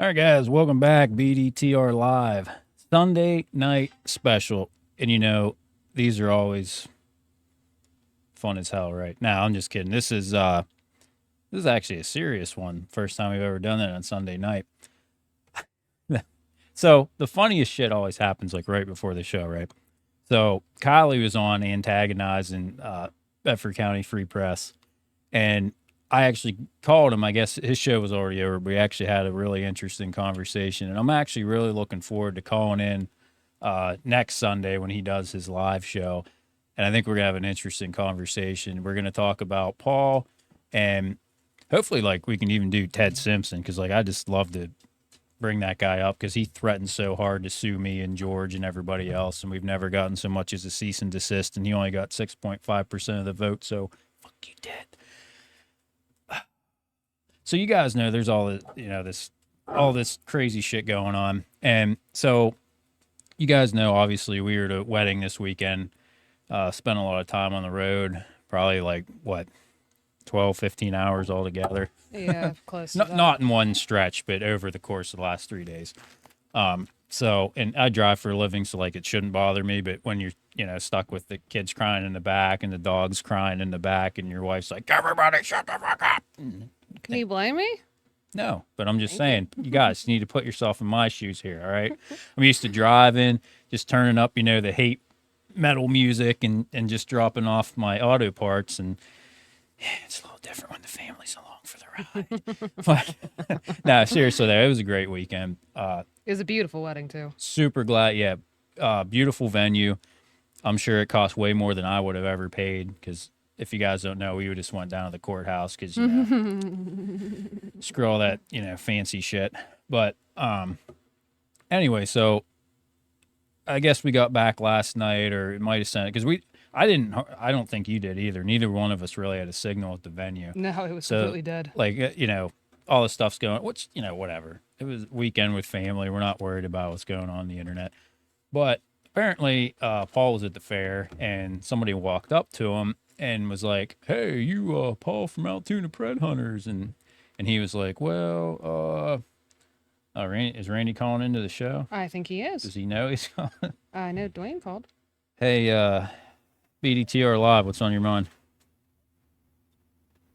right, guys, welcome back. BDTR Live Sunday night special. And these are always fun as hell, right? Now, I'm just kidding. This is actually a serious one. First time we've ever done that on Sunday night. So the funniest shit always happens like right before the show, right? So Kylie was on antagonizing Bedford County Free Press, and I actually called him. I guess his show was already over, but we actually had a really interesting conversation, and I'm actually really looking forward to calling in next Sunday when he does his live show. And I think we're gonna have an interesting conversation. We're gonna talk about Paul, and hopefully, like we can even do Ted Simpson because, like, I just love to bring that guy up because he threatened so hard to sue me and George and everybody else, and we've never gotten so much as a cease and desist, and he only got 6.5% of the vote. So fuck you, Ted. So you guys know there's all this, all this crazy shit going on, and so you guys know obviously we were at a wedding this weekend. Spent a lot of time on the road, probably like what 12, 15 hours altogether. Yeah, close to Not that. not in one stretch, but over the course of the last 3 days. So, and I drive for a living, so like it shouldn't bother me. But when you're, stuck with the kids crying in the back and the dogs crying in the back, and your wife's like, "Everybody, shut the fuck up." Can you blame me? No, but I'm just saying, you guys need to put yourself in my shoes here. All right, I'm used to driving, just turning up, the hate metal music and just dropping off my auto parts, and it's a little different when the family's along for the ride. But no, seriously, though, it was a great weekend. It was a beautiful wedding too. Super glad. Yeah, beautiful venue. I'm sure it cost way more than I would have ever paid because if you guys don't know, we just went down to the courthouse because screw all that fancy shit. But anyway, so I guess we got back last night, or it might have sent it because I don't think you did either. Neither one of us really had a signal at the venue. No, it was So, completely dead. like, all this stuff's going, which, whatever. It was a weekend with family. We're not worried about what's going on the internet. But apparently, Paul was at the fair and somebody walked up to him and was like, "Hey, you, Paul from Altoona Pred Hunters." And he was like, "Well, is Randy calling into the show? I think he Does is. he know he's calling?" I know Dwayne called. Hey, BDTR Live, what's on your mind?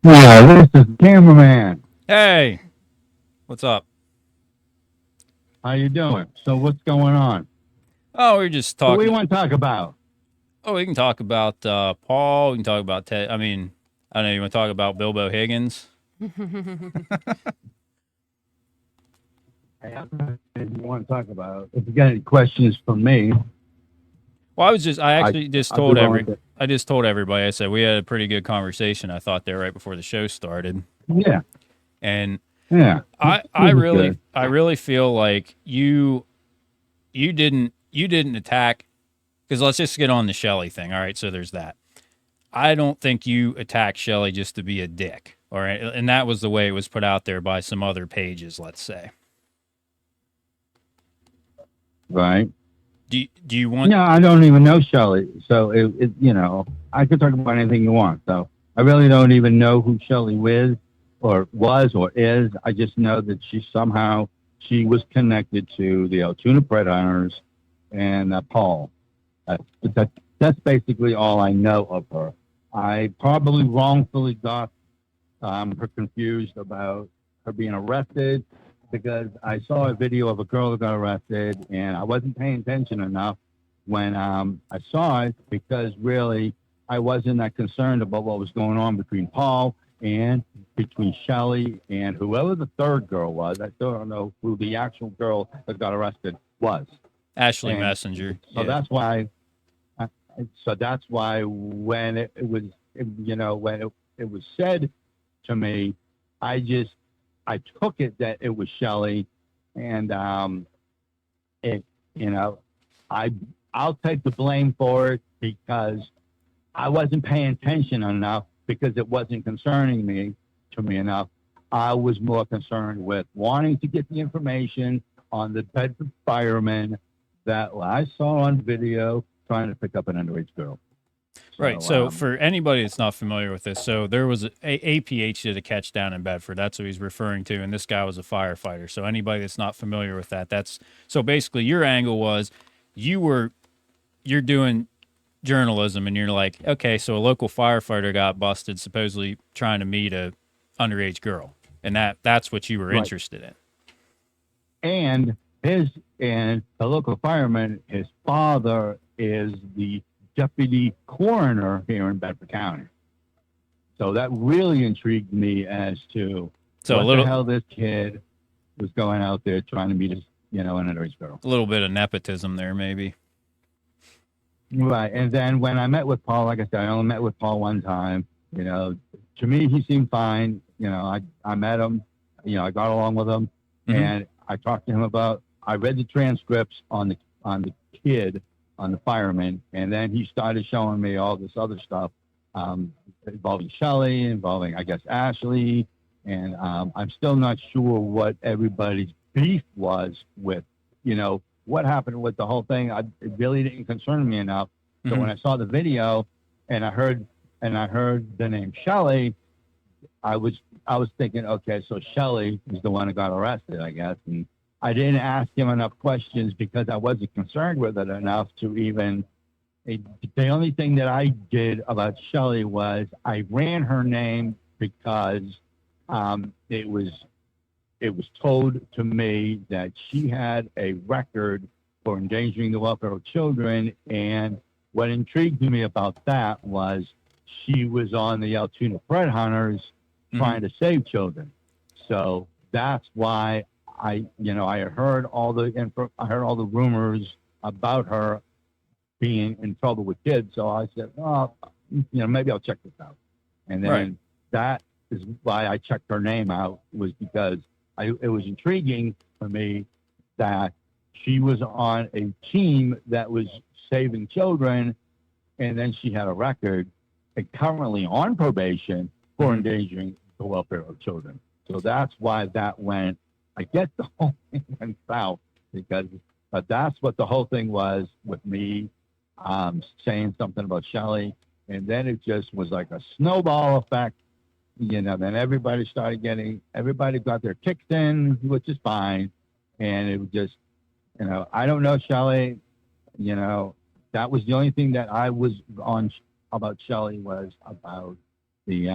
Yeah, this is cameraman. Hey, what's up? How you doing? So what's going on? Oh, we're just What do you talking. want to talk about? Oh, we can talk about Paul. We can talk about Ted. I mean, I don't know. You want to talk about Bilbo Higgins? Hey, if you want to talk about, if you got any questions for me, Well, I actually just I'll told do all that. I just told everybody. I said we had a pretty good conversation. I thought there right before the show started, Yeah, and yeah. I This is really good. I really feel like you didn't attack because let's just get on the Shelley thing. All right, so there's that. I don't think you attacked Shelley just to be a dick. All right, and that was the way it was put out there by some other pages. Let's say. Right. Do you want? No, I don't even know Shelley. So I could talk about anything you want. So I really don't even know who Shelley is or was or is. I just know that she was connected to the Altoona Pred Hunters and Paul. That, that's basically all I know of her. I probably wrongfully got her confused about her being arrested because I saw a video of a girl that got arrested and I wasn't paying attention enough when I saw it because really I wasn't that concerned about what was going on between Paul and between Shelley and whoever the third girl was. I still don't know who the actual girl that got arrested was. Ashley And Messenger. so Yeah. that's why when it was said to me, I took it that it was Shelley, and it you know I I'll take the blame for it because I wasn't paying attention enough because it wasn't concerning me to me enough. I was more concerned with wanting to get the information on the Bedford fireman that I saw on video trying to pick up an underage girl. Right. So, So for anybody that's not familiar with this, so there was APH did a catch down in Bedford. That's what he's referring to, and this guy was a firefighter. So anybody that's not familiar with that, that's so basically your angle was you're doing journalism, and you're like, okay, so a local firefighter got busted supposedly trying to meet a underage girl, and that's what you were right. interested in. And and the local fireman, his father is the deputy coroner here in Bedford County. So that really intrigued me as to So what the hell this kid was going out there trying to meet his, an underage girl. a little bit of nepotism there, maybe. Right. And then when I met with Paul, like I said, I only met with Paul one time. To me, he seemed fine. I met him. I got along with him, and I talked to him I read the transcripts on the kid, on the fireman, and then he started showing me all this other stuff involving Shelley, involving, I guess, Ashley, and I'm still not sure what everybody's beef was with, what happened with the whole thing. It really didn't concern me enough. So when I saw the video and I heard the name Shelley, I was thinking, okay, so Shelley is the one who got arrested, I guess. And I didn't ask him enough questions because I wasn't concerned with it enough to even. The only thing that I did about Shelley was I ran her name because it was told to me that she had a record for endangering the welfare of children. And what intrigued me about that was she was on the Altoona Threat Hunters trying to save children. So that's why I had heard all the rumors about her being in trouble with kids. So I said, oh, maybe I'll check this out. And then that is why I checked her name out, was because it was intriguing for me that she was on a team that was saving children, and then she had a record and currently on probation for endangering the welfare of children. So that's why that went, I guess the whole thing went south, because that's what the whole thing was with me saying something about Shelley. And then it just was like a snowball effect. Then everybody got their kicks in, which is fine. And it was just, I don't know Shelley, that was the only thing that I was on about Shelley, was about the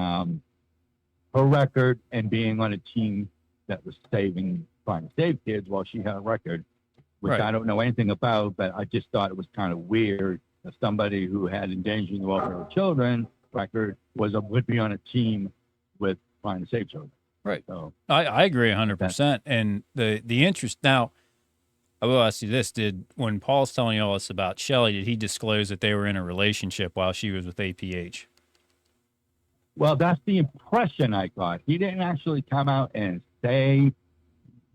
her record and being on a team that was trying to save kids while she had a record, which I don't know anything about, but I just thought it was kind of weird that somebody who had endangering the welfare of children record would be on a team with trying to save children. Right. So I agree 100%. And the interest now, I will ask you this: when Paul's telling you all this about Shelley, did he disclose that they were in a relationship while she was with APH? Well, that's the impression I got. He didn't actually come out and say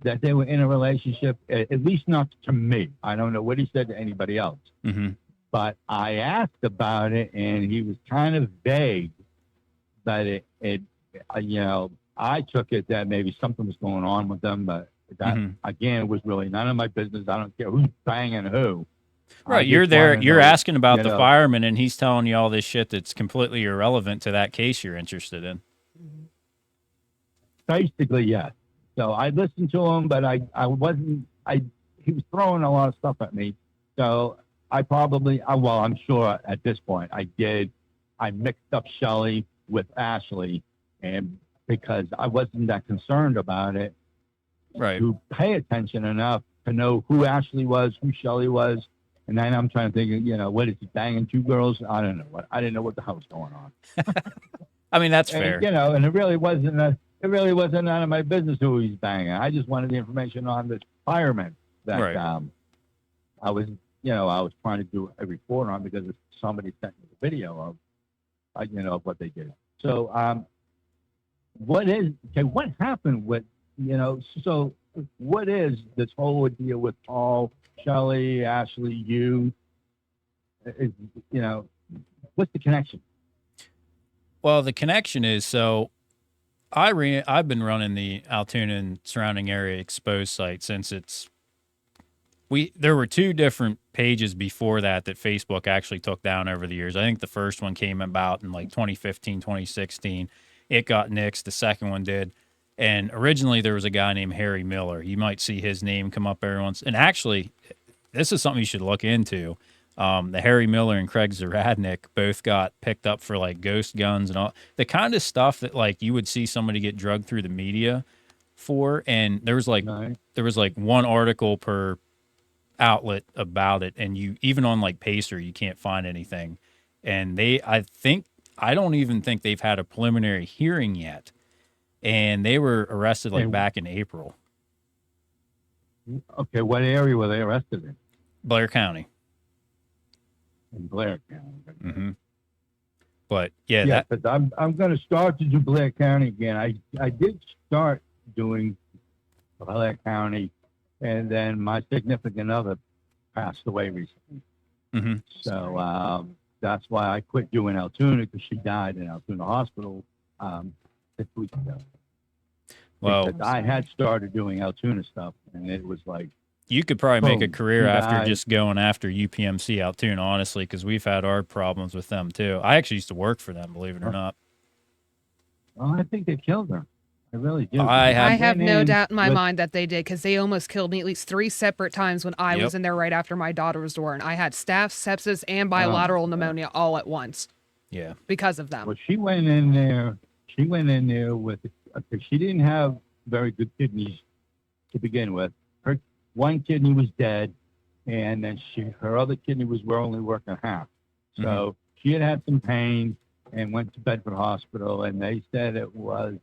that they were in a relationship, at least not to me. I don't know what he said to anybody else. But I asked about it, and he was kind of vague. But I took it that maybe something was going on with them, but that again was really none of my business. I don't care who's banging who. Right, you're there. You're asking about the fireman, and he's telling you all this shit that's completely irrelevant to that case you're interested in. Basically, yes. So I listened to him, but I wasn't. He was throwing a lot of stuff at me. So I'm sure at this point I mixed up Shelley with Ashley, and because I wasn't that concerned about it, to pay attention enough to know who Ashley was, who Shelley was. And then I'm trying to think, what is he banging two girls? I don't know I didn't know what the hell was going on. I mean, that's fair. And it really wasn't none of my business who he's banging. I just wanted the information on this fireman that I was trying to do a report on, because somebody sent me the video of what they did. So what happened with, so what is this whole ordeal with Paul, Shelley, Ashley, you? What's the connection? Well, the connection is, so I've been running the Altoona and surrounding area exposed site since its there were two different pages before that Facebook actually took down over the years. I think the first one came about in like 2015, 2016. It got nixed. The second one did. And originally there was a guy named Harry Miller. You might see his name come up every once. And actually, this is something you should look into. The Harry Miller and Craig Zaradnik both got picked up for like ghost guns and all the kind of stuff that like you would see somebody get drugged through the media for. And Right. there was like one article per outlet about it, and you even on like Pacer you can't find anything. And I don't even think they've had a preliminary hearing yet, and they were arrested like And back in April. okay, what area were they arrested in? Blair County. In Blair County. Hmm. But yeah, Yeah, that because I'm going to start to do Blair County again. I did start doing Blair County, and then my significant other passed away recently. hmm So that's why I quit doing Altoona, because she died in Altoona Hospital 6 weeks ago. well, Because I had started doing Altoona stuff, and it was like, you could probably make a boom, career she after died. just going after UPMC Altoona, honestly, because we've had our problems with them too. I actually used to work for them, believe it or not. Well, I think they killed her. I really do. I I had- have went no in doubt in my with- mind that they did because they almost killed me at least 3 separate times when I Yep. was in there right after my daughter was born. I had staph, sepsis, and bilateral pneumonia all at once Yeah. because of them. Well, she went in there. She went in there with because she didn't have very good kidneys to begin with. Her one kidney was dead, and then her other kidney were only working half. So she had had some pain and went to Bedford Hospital, and they said it was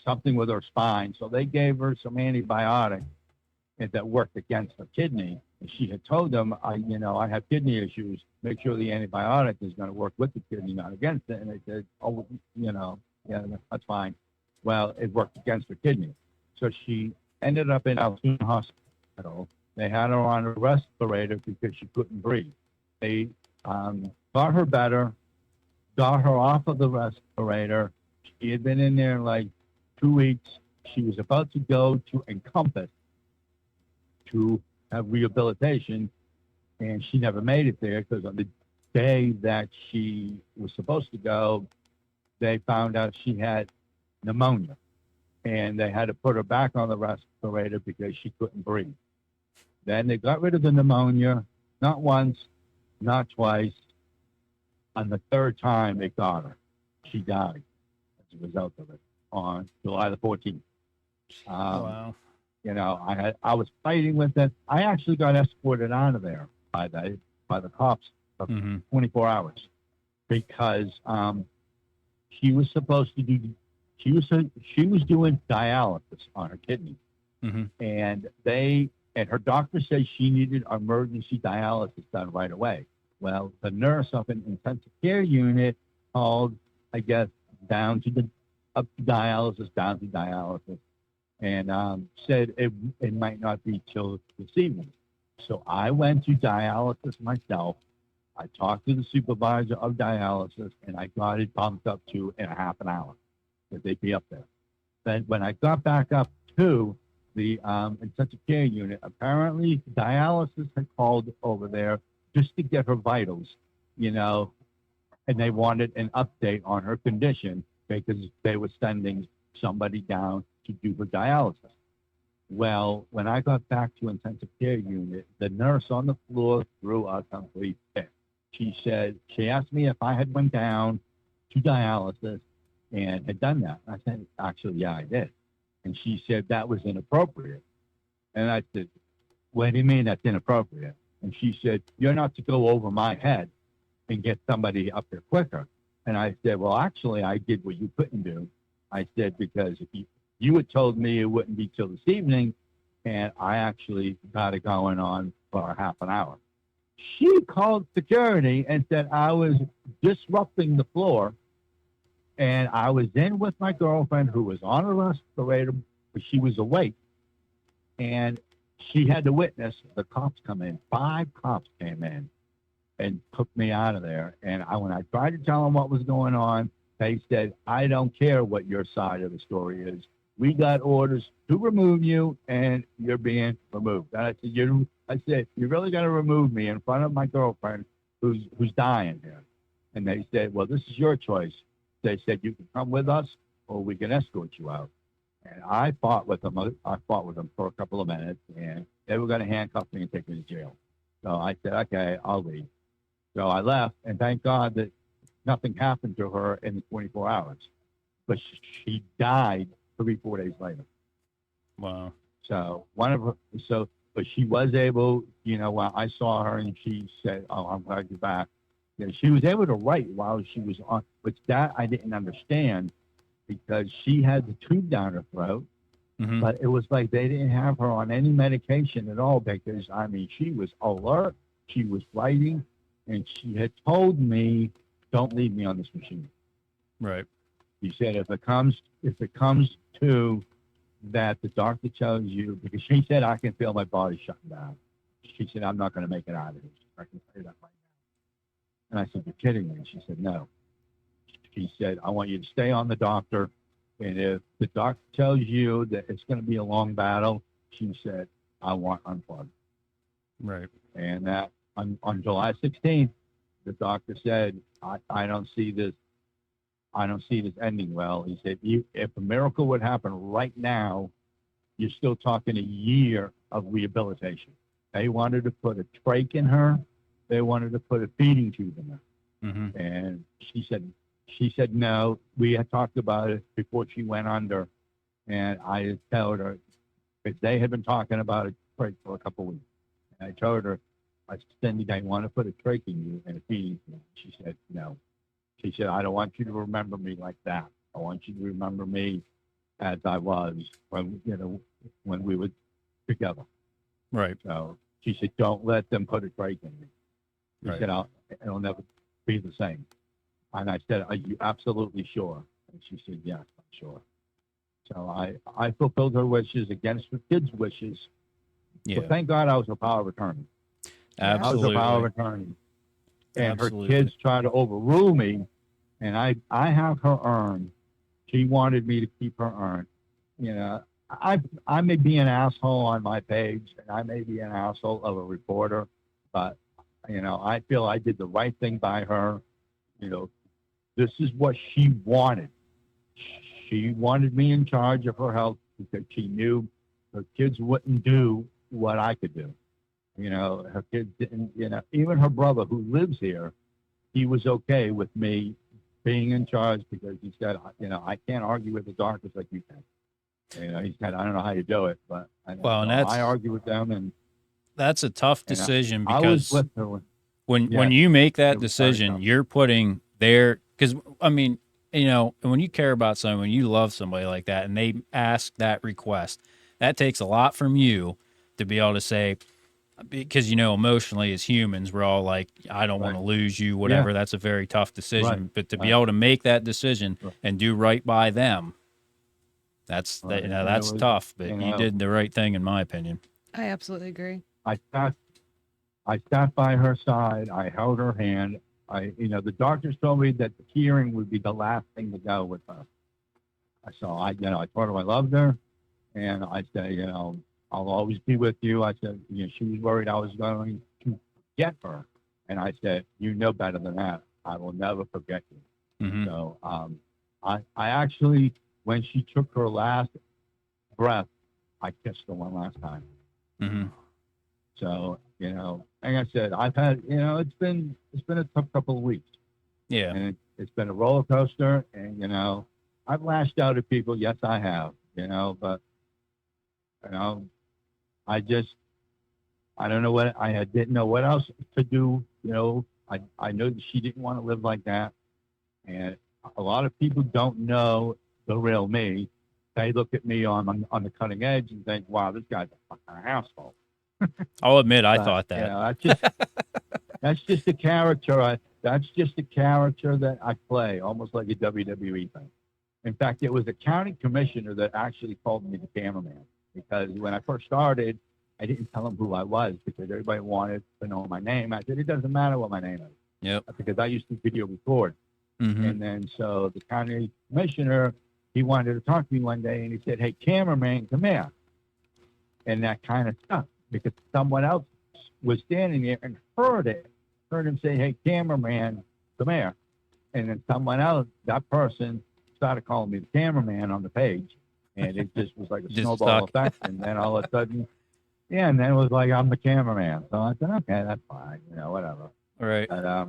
something with her spine. So they gave her some antibiotics that worked against her kidney. And she had told them, I have kidney issues. Make sure the antibiotic is going to work with the kidney, not against it. And they said, oh, yeah, that's fine. Well, it worked against her kidney. So she ended up in Altoona Hospital. They had her on a respirator because she couldn't breathe. They got her better, got her off of the respirator. She had been in there like 2 weeks. She was about to go to Encompass to have rehabilitation, and she never made it there because on the day that she was supposed to go, they found out she had pneumonia, and they had to put her back on the respirator because she couldn't breathe. Then they got rid of the pneumonia, not once, not twice. On the third time they got her, she died as a result of it on July the 14th. Wow. I was fighting with it. I actually got escorted out of there by the cops for hmm 24 hours because she was supposed to do she was doing dialysis on her kidney, hmm and her doctor said she needed emergency dialysis done right away. Well, the nurse up in intensive care unit called, I guess, down to dialysis, and said it might not be till this evening. So I went to dialysis myself. I talked to the supervisor of dialysis, and I got it bumped up to in a half an hour that they'd be up there. Then when I got back up to the intensive care unit, apparently dialysis had called over there just to get her vitals, and they wanted an update on her condition because they were sending somebody down to do her dialysis. Well, when I got back to intensive care unit, the nurse on the floor threw a complete fit. She asked me if I had went down to dialysis and had done that. I said, actually, yeah, I did. And she said that was inappropriate. And I said, what do you mean that's inappropriate? And she said, you're not to go over my head and get somebody up there quicker. And I said, well, actually, I did what you couldn't do. I said, because if you had told me it wouldn't be till this evening, and I actually got it going on for a half an hour. She called security and said I was disrupting the floor, and I was in with my girlfriend who was on a respirator, but she was awake, and she had to witness the cops come in. 5 cops came in and took me out of there. And when I tried to tell them what was going on, they said, I don't care what your side of the story is. we got orders to remove you, and you're being removed. And I said, you're really going to remove me in front of my girlfriend who's dying here. And they said, well, this is your choice. They said, you can come with us or we can escort you out. And I fought with them. I fought with them for a couple of minutes, and they were going to handcuff me and take me to jail. So I said, okay, I'll leave. So I left, and thank God that nothing happened to her in the 24 hours. But she died 4 days later. Wow. So one of her, but she was able, when I saw her and she said, "Oh, I'm glad you're back." She was able to write while she was on, which that I didn't understand because she had the tube down her throat. Mm-hmm. But it was like they didn't have her on any medication at all because, I mean, she was alert, she was writing, and she had told me, "Don't leave me on this machine." Right. She said, if it comes to that, the doctor tells you, because she said, I can feel my body shutting down. She said, I'm not going to make it out of this. I can say that right now. And I said, you're kidding me. She said, no. She said, I want you to stay on the doctor. And if the doctor tells you that it's going to be a long battle, she said, I want unplugged. Right. And that on July 16th, the doctor said, I don't see this ending well. He said, if a miracle would happen right now, you're still talking a year of rehabilitation. They wanted to put a trach in her. They wanted to put a feeding tube in her. Mm-hmm. And she said, no. We had talked about it before she went under. And I told her, because they had been talking about a trach for a couple of weeks. And I told her, I said, they want to put a trach in you and a feeding tube. She said, no. She said, I don't want you to remember me like that. I want you to remember me as I was when we were together. Right. So she said, don't let them put a break in me. She Right. said, it'll never be the same. And I said, are you absolutely sure? And she said, yes, I'm sure. So I fulfilled her wishes against her kids' wishes. Yeah. But thank God I was her power of attorney. Absolutely. I was her power of attorney. And Absolutely. her kids tried to overrule me, and I have her urn. She wanted me to keep her urn. I may be an asshole on my page, and I may be an asshole of a reporter, but I feel I did the right thing by her. This is what she wanted. She wanted me in charge of her health because she knew her kids wouldn't do what I could do. Her kids didn't, even her brother who lives here, he was okay with me being in charge because he said, I can't argue with the doctors like you can. He said, I don't know how you do it, but I argue with them. And that's a tough decision I was because with her when you make that it was very decision, tough. you're putting because I mean, and when you care about someone, when you love somebody like that and they ask that request, that takes a lot from you to be able to say, because emotionally as humans we're all like, I don't want to lose you, whatever. That's a very tough decision, but to be able to make that decision and do right by them, that's that's tough, but you did the right thing in my opinion. I absolutely agree. I sat by her side. I held her hand. The doctors told me that the hearing would be the last thing to go with her. So I told her I loved her, and I said, I'll always be with you. I said, she was worried I was going to forget her, and I said, you know better than that. I will never forget you. Mm-hmm. So I actually, when she took her last breath, I kissed her one last time. Mm-hmm. So, like I said, I've had, it's been a tough couple of weeks. Yeah. And it's been a roller coaster. And, I've lashed out at people. Yes, I have, but, I don't know didn't know what else to do. I know that she didn't want to live like that. And a lot of people don't know the real me. They look at me on the cutting edge and think, wow, this guy's a fucking asshole. I'll admit I thought that. That's just a character. That's just a character that I play, almost like a WWE thing. In fact, it was the county commissioner that actually called me the cameraman because when I first started, I didn't tell him who I was because everybody wanted to know my name. I said, it doesn't matter what my name is. Yep. Because I used to video record. Mm-hmm. And then so the county commissioner he wanted to talk to me one day, and he said, "Hey, cameraman, come here," and that kind of stuff because someone else was standing there and heard it, heard him say, "Hey, cameraman, come here," and then someone else, that person, started calling me the cameraman on the page, and it just was like a Just snowball stuck. effect, and then all of a sudden, yeah, and then it was like I'm the cameraman, so I said, "Okay, that's fine, whatever." Right. But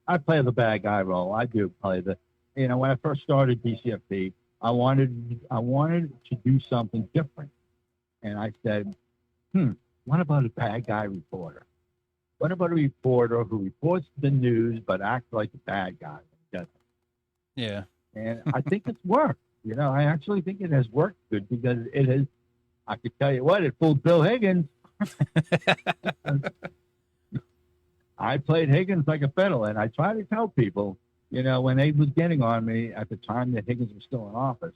I play the bad guy role. I do play the, when I first started DCFP, I wanted to do something different, and I said, what about a bad guy reporter? What about a reporter who reports the news but acts like a bad guy? Yeah. And I think it's worked. I actually think it has worked good because it has. I could tell you what, it fooled Bill Higgins. I played Higgins like a fiddle, and I try to tell people, when they was getting on me at the time that Higgins was still in office,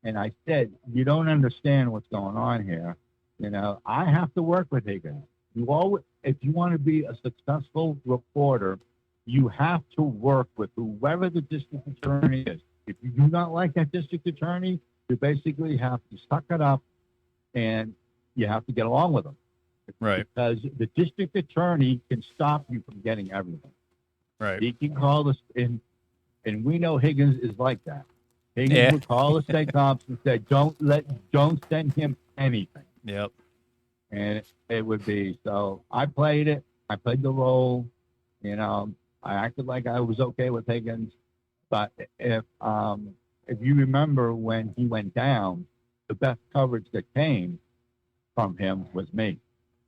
and I said, you don't understand what's going on here. I have to work with Higgins. If you want to be a successful reporter, you have to work with whoever the district attorney is. If you do not like that district attorney, you basically have to suck it up, and you have to get along with them. Right. Because the district attorney can stop you from getting everything. Right. He can call us, and we know Higgins is like that. Higgins would call the state cops and say, don't send him anything. Yep. And it would be, so I played it. I played the role. I acted like I was okay with Higgins. But if you remember when he went down, the best coverage that came from him was me.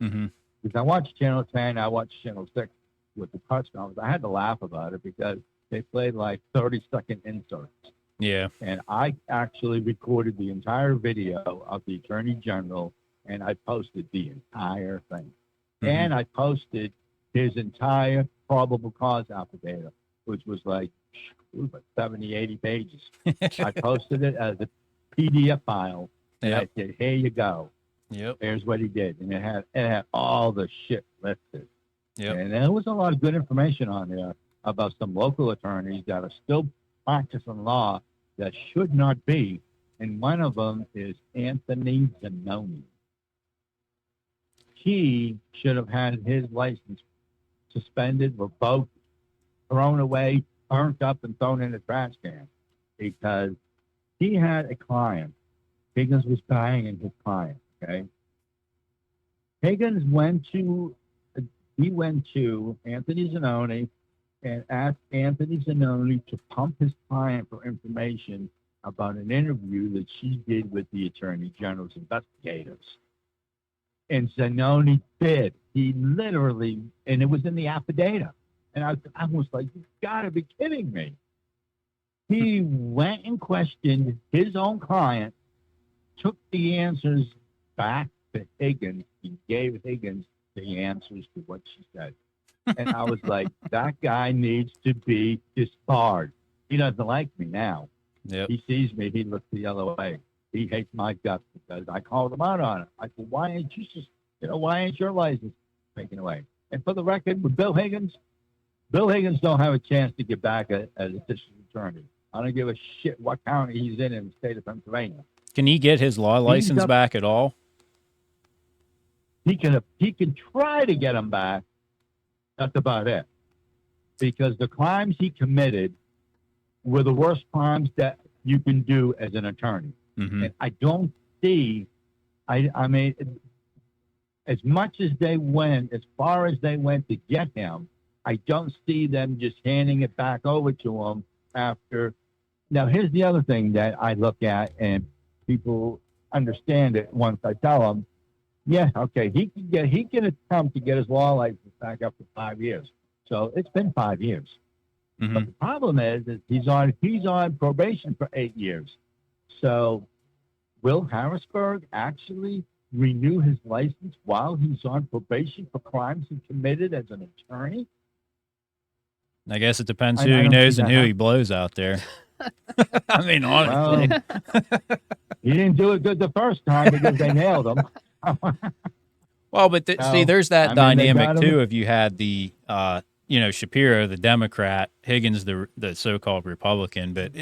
Mm-hmm. Because I watched Channel 10, I watched Channel 6 with the touchdowns. I had to laugh about it because they played like 30-second inserts. Yeah. And I actually recorded the entire video of the Attorney General, and I posted the entire thing. Mm-hmm. And I posted his entire probable cause affidavit, which was like 70, 80 pages. I posted it as a PDF file, and I said, here you go. Yep. Here's what he did. And it had all the shit listed. Yep. And there was a lot of good information on there about some local attorneys that are still practicing law that should not be. And one of them is Anthony Zanoni. He should have had his license suspended, revoked, thrown away, burnt up, and thrown in a trash can because he had a client. Higgins was buying his client. Okay. Higgins went to Anthony Zanoni and asked Anthony Zanoni to pump his client for information about an interview that she did with the Attorney General's investigators. And Zanoni did. He literally, and it was in the affidavit. And I was like, you've got to be kidding me. He went and questioned his own client, took the answers back to Higgins. He gave Higgins the answers to what she said. And I was like, that guy needs to be disbarred. He doesn't like me now. Yep. He sees me, he looks the other way. He hates my guts because I called him out on it. I said, why ain't you just, why ain't your license taken away? And for the record, with Bill Higgins don't have a chance to get back as a district attorney. I don't give a shit what county he's in the state of Pennsylvania. Can he get his law license back at all? He can try to get him back. That's about it. Because the crimes he committed were the worst crimes that you can do as an attorney. Mm-hmm. And I don't see, I mean, as much as they went, as far as they went to get him, I don't see them just handing it back over to him after. Now, here's the other thing that I look at, and people understand it once I tell them, yeah, okay, he can attempt to get his law license back up to 5 years. So it's been 5 years. Mm-hmm. But the problem is he's on probation for 8 years. So will Harrisburg actually renew his license while he's on probation for crimes he committed as an attorney? I guess it depends who he knows and who he blows out there. I mean, honestly. Well, he didn't do it good the first time because they nailed him. Well, but see, there's that dynamic too. If you had the, Shapiro, the Democrat, Higgins, the so-called Republican, but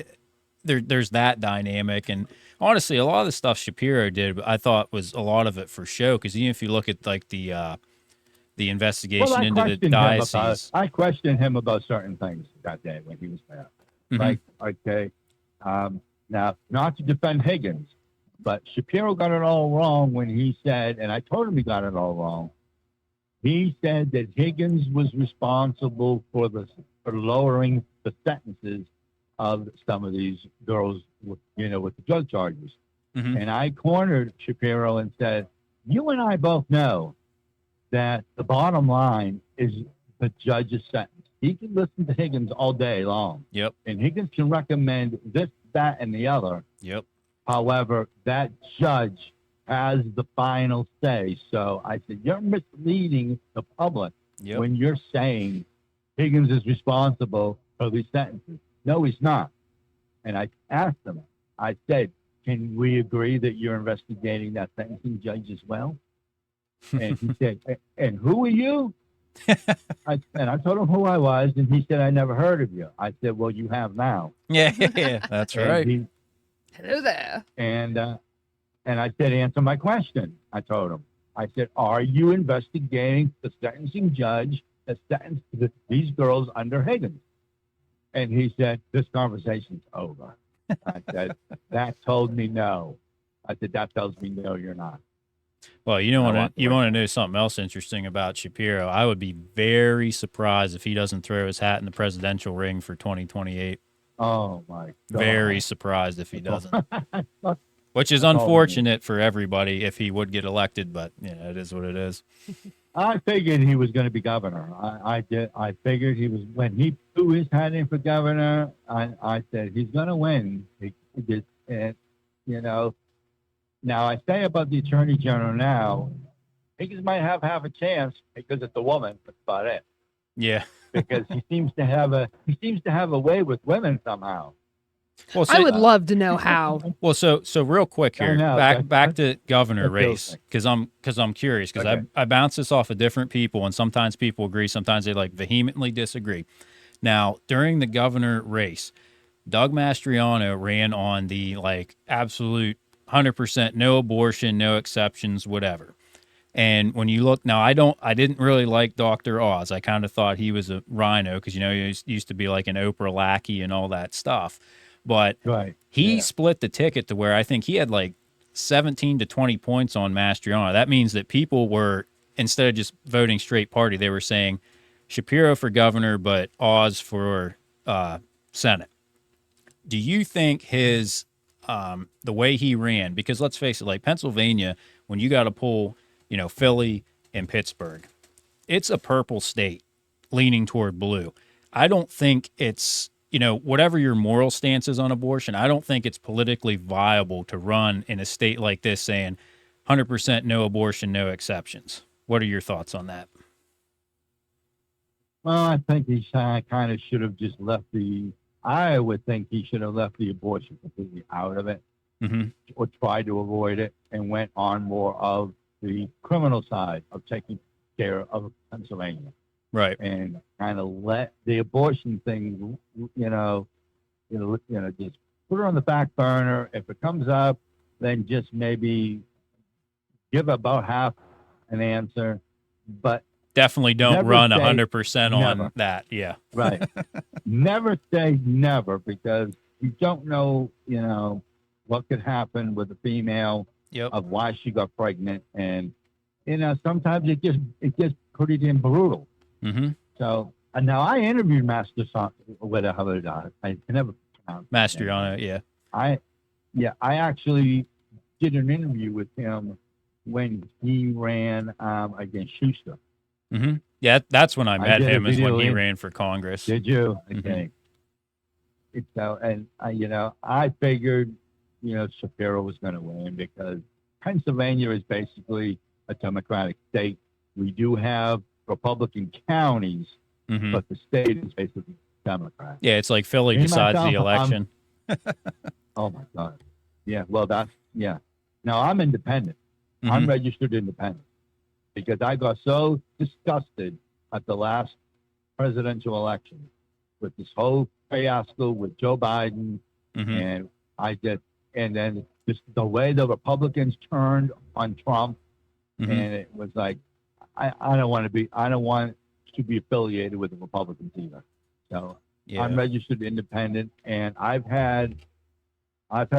there's that dynamic. And honestly, a lot of the stuff Shapiro did, I thought was a lot of it for show. Because even if you look at like the Well, investigation into the diocese. I questioned him about certain things that day when he was there. Like, okay, now not to defend Higgins, but Shapiro got it all wrong when he said, and I told him he got it all wrong. He said that Higgins was responsible for lowering the sentences of some of these girls, with the drug charges. And I cornered Shapiro and said, "You and I both know that the bottom line is the judge's sentence. He can listen to Higgins all day long. Yep. And Higgins can recommend this, that, and the other. Yep. However, that judge has the final say." So I said, "You're misleading the public when you're saying Higgins is responsible for these sentences. No, he's not." And I asked him, I said, "Can we agree that you're investigating that sentencing judge as well?" And he said, "And who are you?" I told him who I was, and he said, "I never heard of you." I said, "Well, you have now." Yeah, that's right. Hello there. And I said, "Answer my question." I told him. I said, "Are you investigating the sentencing judge that sentenced these girls under Higgins?" And he said, "This conversation's over." I said, "That told me no." I said, "That tells me no, you're not." Well, you want to know something else interesting about Shapiro? I would be very surprised if he doesn't throw his hat in the presidential ring for 2028. Oh my God! Very surprised if he doesn't. Which is unfortunate for everybody if he would get elected, but it is what it is. I figured he was going to be governor. I did. I figured he was, when he threw his hat in for governor. I said he's going to win. Now I say about the attorney general now, Higgins might have half a chance because it's a woman. That's about it. Yeah. Because he seems to have a way with women somehow. Well, I would love to know how. Well, so real quick here, back to governor race, because I'm curious, because I bounce this off of different people, and sometimes people agree, sometimes they like vehemently disagree. Now, during the governor race, Doug Mastriano ran on the absolute 100% no abortion, no exceptions, whatever. And when you look now, I didn't really like Dr. Oz. I kind of thought he was a rhino because he used to be like an Oprah lackey and all that stuff. But he split the ticket to where I think he had 17 to 20 points on Mastriano. That means that people were, instead of just voting straight party, they were saying Shapiro for governor, but Oz for Senate. Do you think his the way he ran, because let's face it, Pennsylvania, when you got to pull, Philly and Pittsburgh, it's a purple state leaning toward blue. I don't think it's, whatever your moral stance is on abortion, I don't think it's politically viable to run in a state like this saying 100% no abortion, no exceptions. What are your thoughts on that? Well, I think he kind of should have just I would think he should have left the abortion completely out of it, or tried to avoid it, and went on more of the criminal side of taking care of Pennsylvania. Right. And kind of let the abortion thing, just put her on the back burner. If it comes up, then just maybe give about half an answer, but definitely don't run 100% on that. Yeah. Right. Never say never, because you don't know, what could happen with a female of why she got pregnant. And, sometimes it gets pretty damn brutal. So, and now I interviewed whatever I can never pronounce Mastriano. Yeah. I actually did an interview with him when he ran against Schuster. Yeah, that's when I met him, is when he ran for Congress. Did you? Okay. So, and I figured, Shapiro was going to win, because Pennsylvania is basically a Democratic state. We do have Republican counties, but the state is basically Democrat. Yeah, it's like Philly decides the election. Oh my God. Yeah. Well, Now I'm independent. I'm registered independent, because I got so disgusted at the last presidential election with this whole fiasco with Joe Biden Mm-hmm. And I just, and then just the way the Republicans turned on Trump, Mm-hmm. and it was like, I don't want to be, I don't want to be affiliated with the Republicans either. So I'm Yeah. registered independent, and I've had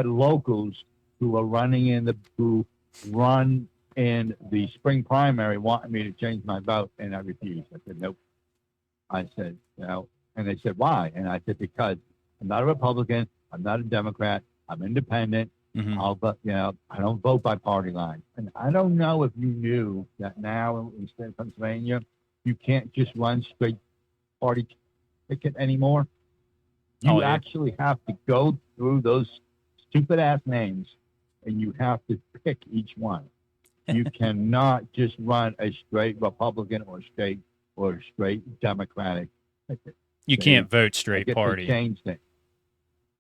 locals who are running in the who run in the spring primary wanting me to change my vote, and I refused. I said nope. I said, and they said why, and I said because I'm not a Republican, I'm not a Democrat, I'm independent. Mm-hmm. I'll vote, I don't vote by party line. And I don't know if you knew that now in the state of Pennsylvania, you can't just run straight party ticket anymore. Oh, You yeah. actually have to go through those stupid ass names, and you have to pick each one. You cannot just run a straight Republican or straight Democratic ticket. You They- can't vote I straight guess they party. changed it.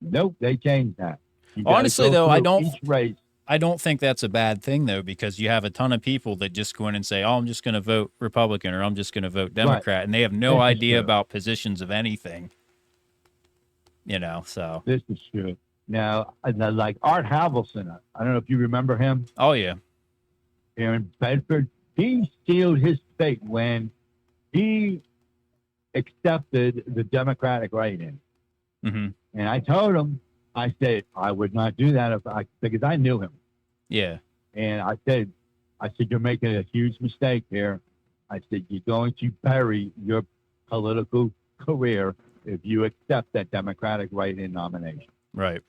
Nope, they changed that. You gotta Honestly, go though, I through don't. each race. I don't think that's a bad thing though, because you have a ton of people that just go in and say, "Oh, I'm just going to vote Republican," or "I'm just going to vote Democrat," and they have no This is idea true. about positions of anything. So. This is true. Now, like Art Havelson, I don't know if you remember him Oh yeah. here in Bedford. He sealed his fate when he accepted the Democratic write-in. Mm-hmm. And I told him, I said, I would not do that because I knew him. Yeah. And I said, you're making a huge mistake here. I said, you're going to bury your political career if you accept that Democratic write-in nomination. Right.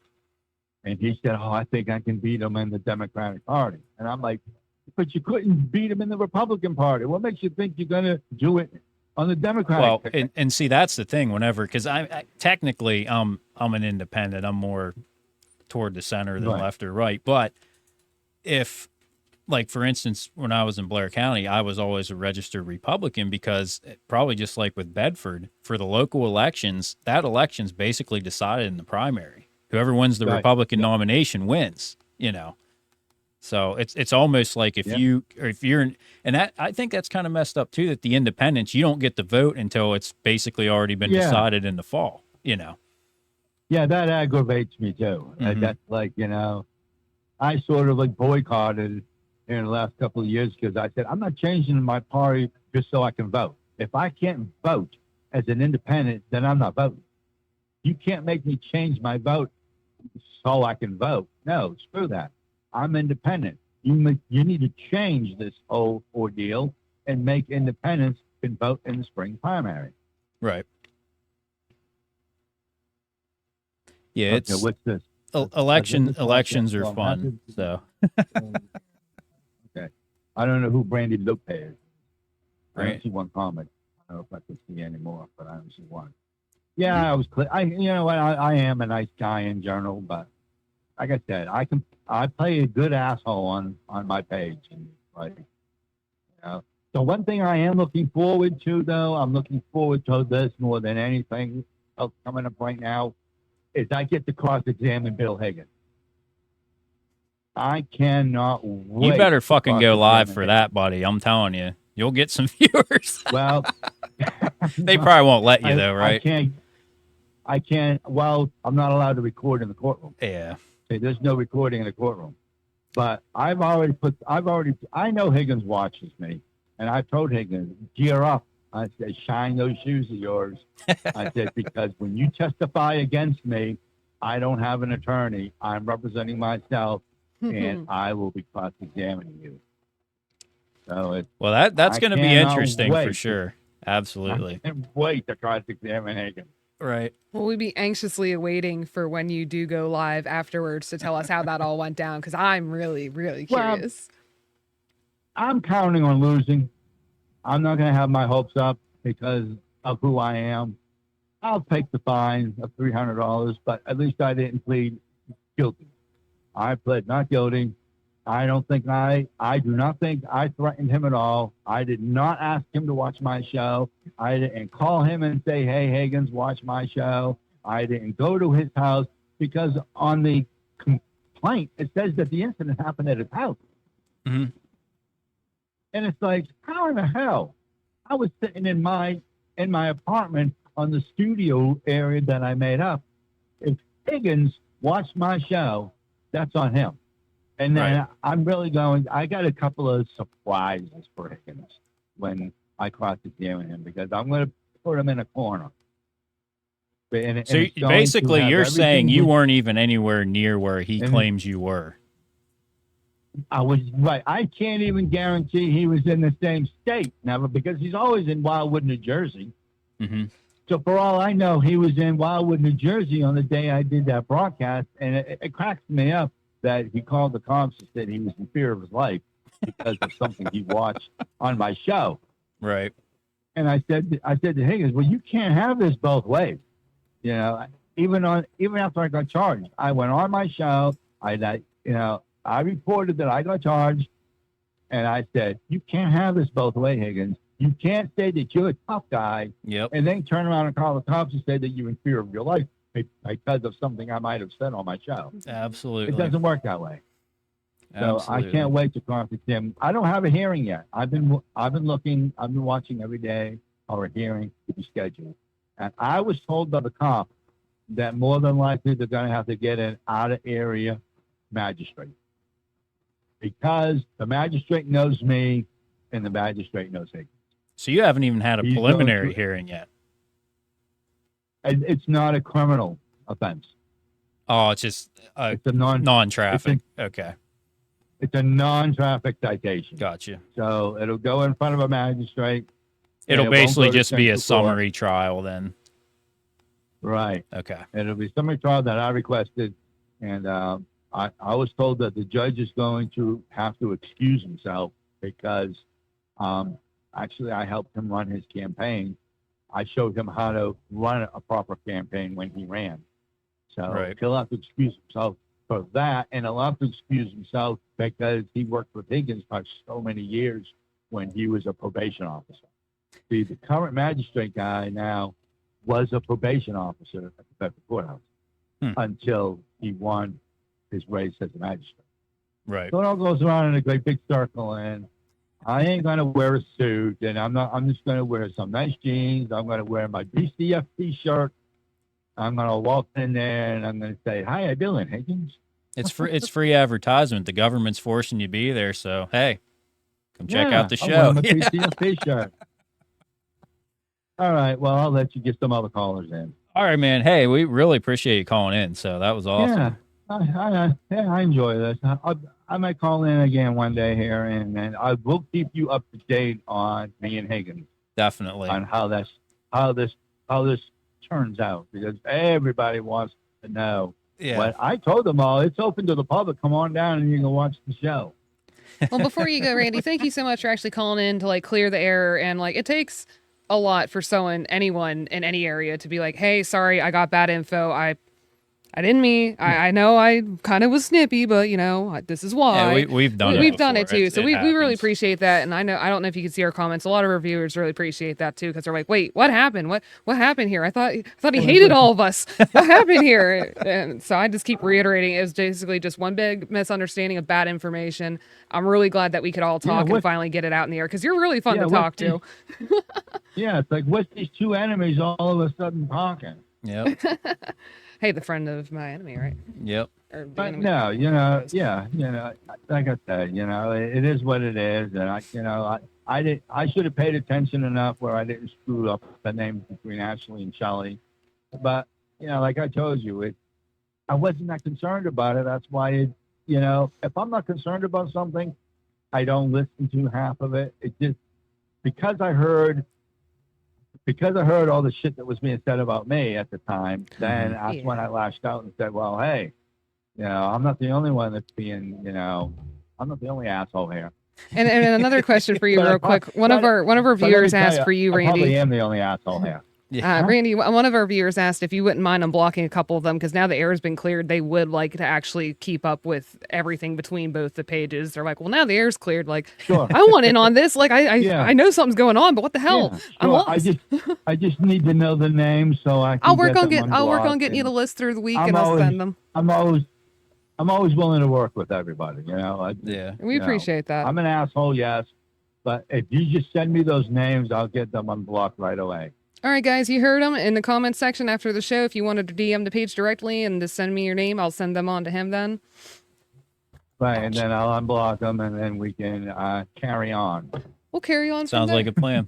And he said, oh, I think I can beat him in the Democratic Party. And I'm like, but you couldn't beat him in the Republican Party. What makes you think you're going to do it on the Democratic Well, ticket? and see, that's the thing. Whenever, because I technically I'm an independent. I'm more toward the center than Right. left or right. But if, like, for instance, when I was in Blair County, I was always a registered Republican because probably just like with Bedford, for the local elections, that election's basically decided in the primary. Whoever wins the Right. Republican Yeah. nomination wins. So it's almost like if Yeah. you're and that I think that's kind of messed up too, that the independents, you don't get to vote until it's basically already been Yeah. decided in the fall. Yeah, that aggravates me too. Mhm. That's like, I sort of like boycotted in the last couple of years because I said, I'm not changing my party just so I can vote. If I can't vote as an independent, then I'm not voting. You can't make me change my vote so I can vote. No, screw that. I'm independent. You need to change this whole ordeal and make independents can vote in the spring primary. Right. Yeah, Okay, it's what's this? elections are Well, fun. So Okay. I don't know who Brandy Lopez is. I Right. don't see one comment. I don't know if I can see anymore, but I don't see one. Yeah, I was clear. I am a nice guy in general, but like I said, I play a good asshole on my page, and like, the one thing I am looking forward to, though, I'm looking forward to this more than anything else coming up right now, is I get to cross-examine Bill Higgins. I cannot wait. you better to fucking go live cross-examine for him. that, buddy. I'm telling you, you'll get some viewers. Well, They probably won't let you I- though, right? I can't. Well, I'm not allowed to record in the courtroom. Yeah. Okay, there's no recording in the courtroom. But I know Higgins watches me, and I told Higgins, gear up. I said, shine those shoes of yours. I said, because when you testify against me, I don't have an attorney. I'm representing myself, and I will be cross-examining you. So Well, that's I going to be cannot interesting for wait. sure. Absolutely. I can't wait to cross-examine Higgins. Right. Will we be anxiously awaiting for when you do go live afterwards to tell us how that all went down? Because I'm really, really Well, curious. I'm counting on losing. I'm not going to have my hopes up because of who I am. I'll take the fine of $300, but at least I didn't plead guilty. I pled not guilty. I do not think I threatened him at all. I did not ask him to watch my show. I didn't call him and say, hey, Higgins, watch my show. I didn't go to his house because on the complaint, it says that the incident happened at his house. Mhm. And it's like, how in the hell? I was sitting in my apartment on the studio area that I made up. If Higgins watched my show, that's on him. And then Right. I'm really going. I got a couple of surprises for Higgins when I cross examine him because I'm going to put him in a corner. And So it's going to basically, have you're saying everything you weren't even anywhere near where he and claims you were. I was right. I can't even guarantee he was in the same state now because he's always in Wildwood, New Jersey. Hmm. So for all I know, he was in Wildwood, New Jersey on the day I did that broadcast, and it cracks me up that he called the cops and said he was in fear of his life because of something he watched on my show. Right. And I said to Higgins, well, you can't have this both ways. You know, even after I got charged, I went on my show. I reported that I got charged, and I said, you can't have this both ways, Higgins. You can't say that you're a tough guy Yep. and then turn around and call the cops and say that you're in fear of your life because of something I might have said on my show. Absolutely. It doesn't work that way. So Absolutely. I can't wait to contact him. I don't have a hearing yet. I've been watching every day or a hearing to be scheduled. And I was told by the cop that more than likely they're going to have to get an out of area magistrate because the magistrate knows me and the magistrate knows Higgins. So you haven't even had a He's preliminary going to- hearing yet. And it's not a criminal offense. Oh, it's just It's a non-traffic. Okay. it's a non-traffic citation. Gotcha. So it'll go in front of a magistrate. It'll it won't basically go to just be a central court. summary trial then. Right. Okay. It'll be summary trial that I requested, and I was told that the judge is going to have to excuse himself because actually I helped him run his campaign. I showed him how to run a proper campaign when he ran. So Right. he'll have to excuse himself for that, and he'll have to excuse himself because he worked with Higgins for so many years when he was a probation officer. See, the current magistrate guy now was a probation officer at the federal courthouse until he won his race as a magistrate. Right. So it all goes around in a great big circle, and I ain't gonna wear a suit, and I'm just gonna wear some nice jeans. I'm gonna wear my BCF T-shirt. I'm gonna walk in there and I'm gonna say, "Hi, I Bill and Higgins." It's free advertisement. The government's forcing you to be there, so hey, come check out the I'll show. wear my BCF T-shirt. All right, well, I'll let you get some other callers in. All right, man. Hey, we really appreciate you calling in. So that was awesome. Yeah, I enjoy this. I might call in again one day here, and I will keep you up to date on me and Higgins Definitely. on how this turns out because everybody wants to know. Yeah. But I told them all it's open to the public. Come on down and you can watch the show. Well, before you go, Randy, thank you so much for actually calling in to like clear the air. And like, it takes a lot for anyone in any area to be like, hey, sorry, I got bad info. I didn't mean, I know I kind of was snippy, but you know, this is why. Yeah, we've done it. We've done it before. too. So we really happens. appreciate that. And I don't know if you can see our comments. A lot of our viewers really appreciate that too. Cause they're like, wait, what happened? What happened here? I thought he hated all of us. What happened here? And so I just keep reiterating. It was basically just one big misunderstanding of bad information. I'm really glad that we could all talk and finally get it out in the air. Cause you're really fun to talk to. Yeah. It's like, what's these two enemies all of a sudden talking? Yep. Hey, the friend of my enemy, right? Yep. Or the But enemy. no, like I said, it is what it is, and I should have paid attention enough where I didn't screw up the names between Ashley and Shelley. But like I told you, I wasn't that concerned about it. That's why if I'm not concerned about something, I don't listen to half of it. It just because I heard all the shit that was being said about me at the time, then that's when I lashed out and said, well, hey, I'm not the only one that's being, I'm not the only asshole here. And another question for you, real quick. One of our viewers asked for you, I Randy. probably am the only asshole here. Yeah. Randy, one of our viewers asked if you wouldn't mind unblocking a couple of them because now the air has been cleared. They would like to actually keep up with everything between both the pages. They're like, well, now the air's cleared. Like, Sure. I want in on this. Like, I know something's going on, but what the hell? Yeah, I'm sure. lost. I just need to know the names so I can I'll work on unblocked, getting you the and list through the week, I'm and I'll always- send them. I'm always willing to work with everybody. Yeah. We appreciate that. I'm an asshole, yes, but if you just send me those names, I'll get them unblocked right away. All right, guys, you heard him in the comments section after the show. If you wanted to DM the page directly and just send me your name, I'll send them on to him then. Right, and then I'll unblock them, and then we can carry on. We'll carry on from Sounds there. like a plan.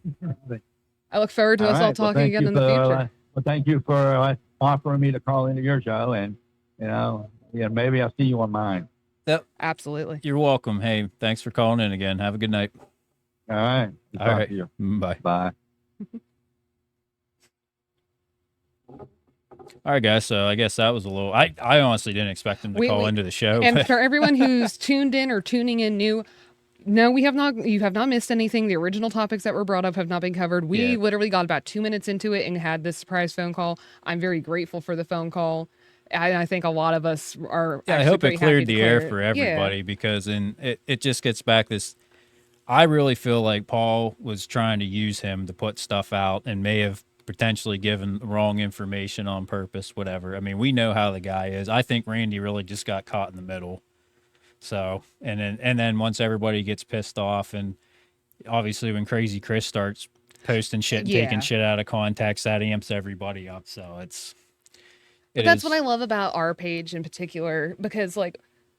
I look forward to us all talking thank again you in the for, future. well, thank you for offering me to call into your show, and maybe I'll see you on mine. Yep. Absolutely. You're welcome. Hey, thanks for calling in again. Have a good night. All right. All right. To you. Bye. Bye. All right, guys. So I guess that was a little. I honestly didn't expect him to call into the show. And but- for everyone who's tuned in or tuning in new, no, we have not. You have not missed anything. The original topics that were brought up have not been covered. We literally got about 2 minutes into it and had this surprise phone call. I'm very grateful for the phone call. I think a lot of us are. Yeah, I hope it cleared the air for everybody because it just gets back this. I really feel like Paul was trying to use him to put stuff out and may have potentially given wrong information on purpose, whatever. I mean, we know how the guy is. I think Randy really just got caught in the middle. So, and then once everybody gets pissed off, and obviously when Crazy Chris starts posting shit and taking shit out of context, that amps everybody up. So that's what I love about our page in particular, because like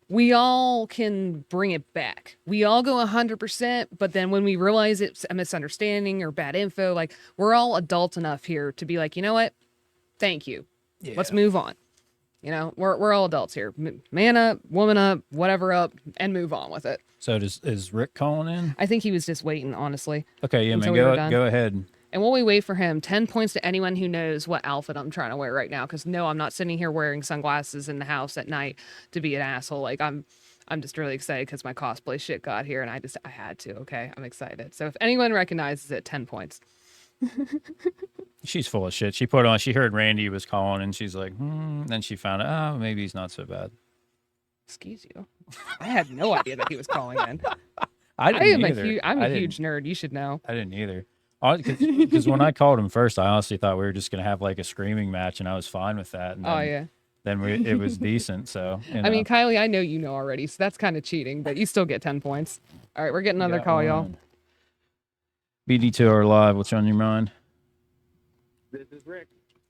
we all can bring it back. We all go 100%, but then when we realize it's a misunderstanding or bad info, like we're all adult enough here to be like, you know what? Thank you. Yeah. Let's move on. You know, we're all adults here. Man up, woman up, whatever up, and move on with it. So is Rick calling in? I think he was just waiting, honestly. Okay, yeah, man, go ahead. And while we wait for him, 10 points to anyone who knows what outfit I'm trying to wear right now. Because no, I'm not sitting here wearing sunglasses in the house at night to be an asshole. Like I'm just really excited because my cosplay shit got here, and I had to. Okay, I'm excited. So if anyone recognizes it, 10 points. She's full of shit. She heard Randy was calling, and she's like, Then she found out, oh, maybe he's not so bad. Excuse you. I had no idea that he was calling in. I'm a huge nerd. You should know. I didn't either. Because when I called him first, I honestly thought we were just going to have like a screaming match, and I was fine with that. And then, it was decent. So, I mean, Kylie, I know you know already, so that's kind of cheating, but you still get 10 points. All right, we're getting another call, y'all. BDTR live. What's on your mind? This is Rick.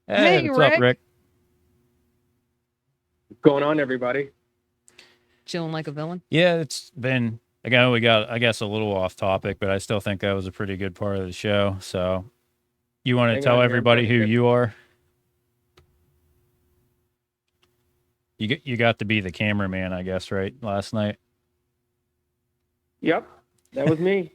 Hey, what's up, Rick? What's going on, everybody? Chilling like a villain. Yeah, it's been. Again, we got, I guess, a little off topic, but I still think that was a pretty good part of the show. So, you want to tell everybody who you are? You got to be the cameraman, I guess, right? Last night. Yep, that was me.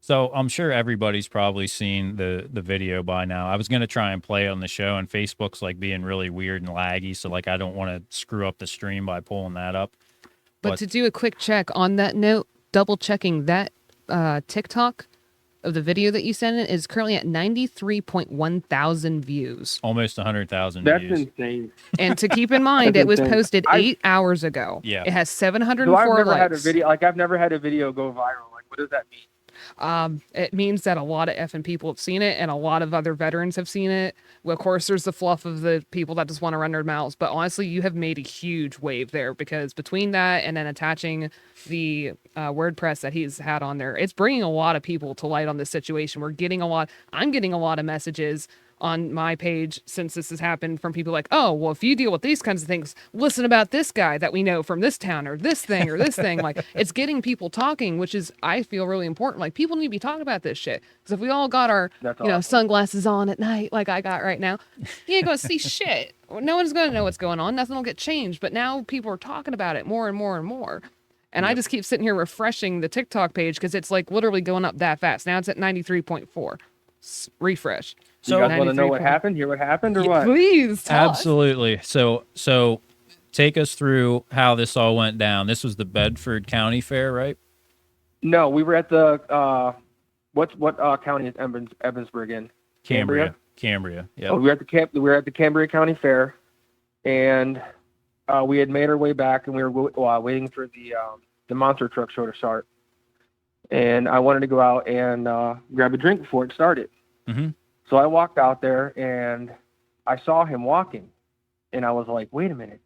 So I'm sure everybody's probably seen the video by now. I was going to try and play it on the show, and Facebook's like being really weird and laggy. So like I don't want to screw up the stream by pulling that up. But to do a quick check on that note, double checking that TikTok of the video that you sent in is currently at 93.1 thousand views. Almost 100,000 views. That's insane. And to keep in mind, it was posted 8 hours ago. Yeah. It has 704 I've never likes. had a video. Like I've never had a video go viral. Like what does that mean? It means that a lot of effing people have seen it, and a lot of other veterans have seen it. Well, of course, there's the fluff of the people that just want to run their mouths, but honestly, you have made a huge wave there, because between that and then attaching the WordPress that he's had on there, it's bringing a lot of people to light on this situation. I'm getting a lot of messages on my page since this has happened from people like, oh, well, if you deal with these kinds of things, listen about this guy that we know from this town or this thing or this thing. Like, it's getting people talking, which is, I feel, really important. Like, people need to be talking about this shit. Because if we all got our, sunglasses on at night like I got right now, you ain't going to see shit. No one's going to know what's going on. Nothing will get changed. But now people are talking about it more and more and more. And I just keep sitting here refreshing the TikTok page because it's like literally going up that fast. Now it's at 93.4. Refresh. So you guys want to know what happened? Hear what happened or what? Please. Absolutely. So take us through how this all went down. This was the Bedford County Fair, right? No, we were at the what county is Evansburg in? Cambria. Yeah. Oh, we were at the Cambria County Fair, and we had made our way back, and we were waiting for the monster truck show to start. And I wanted to go out and grab a drink before it started. Mm-hmm. So I walked out there and I saw him walking, and I was like, wait a minute.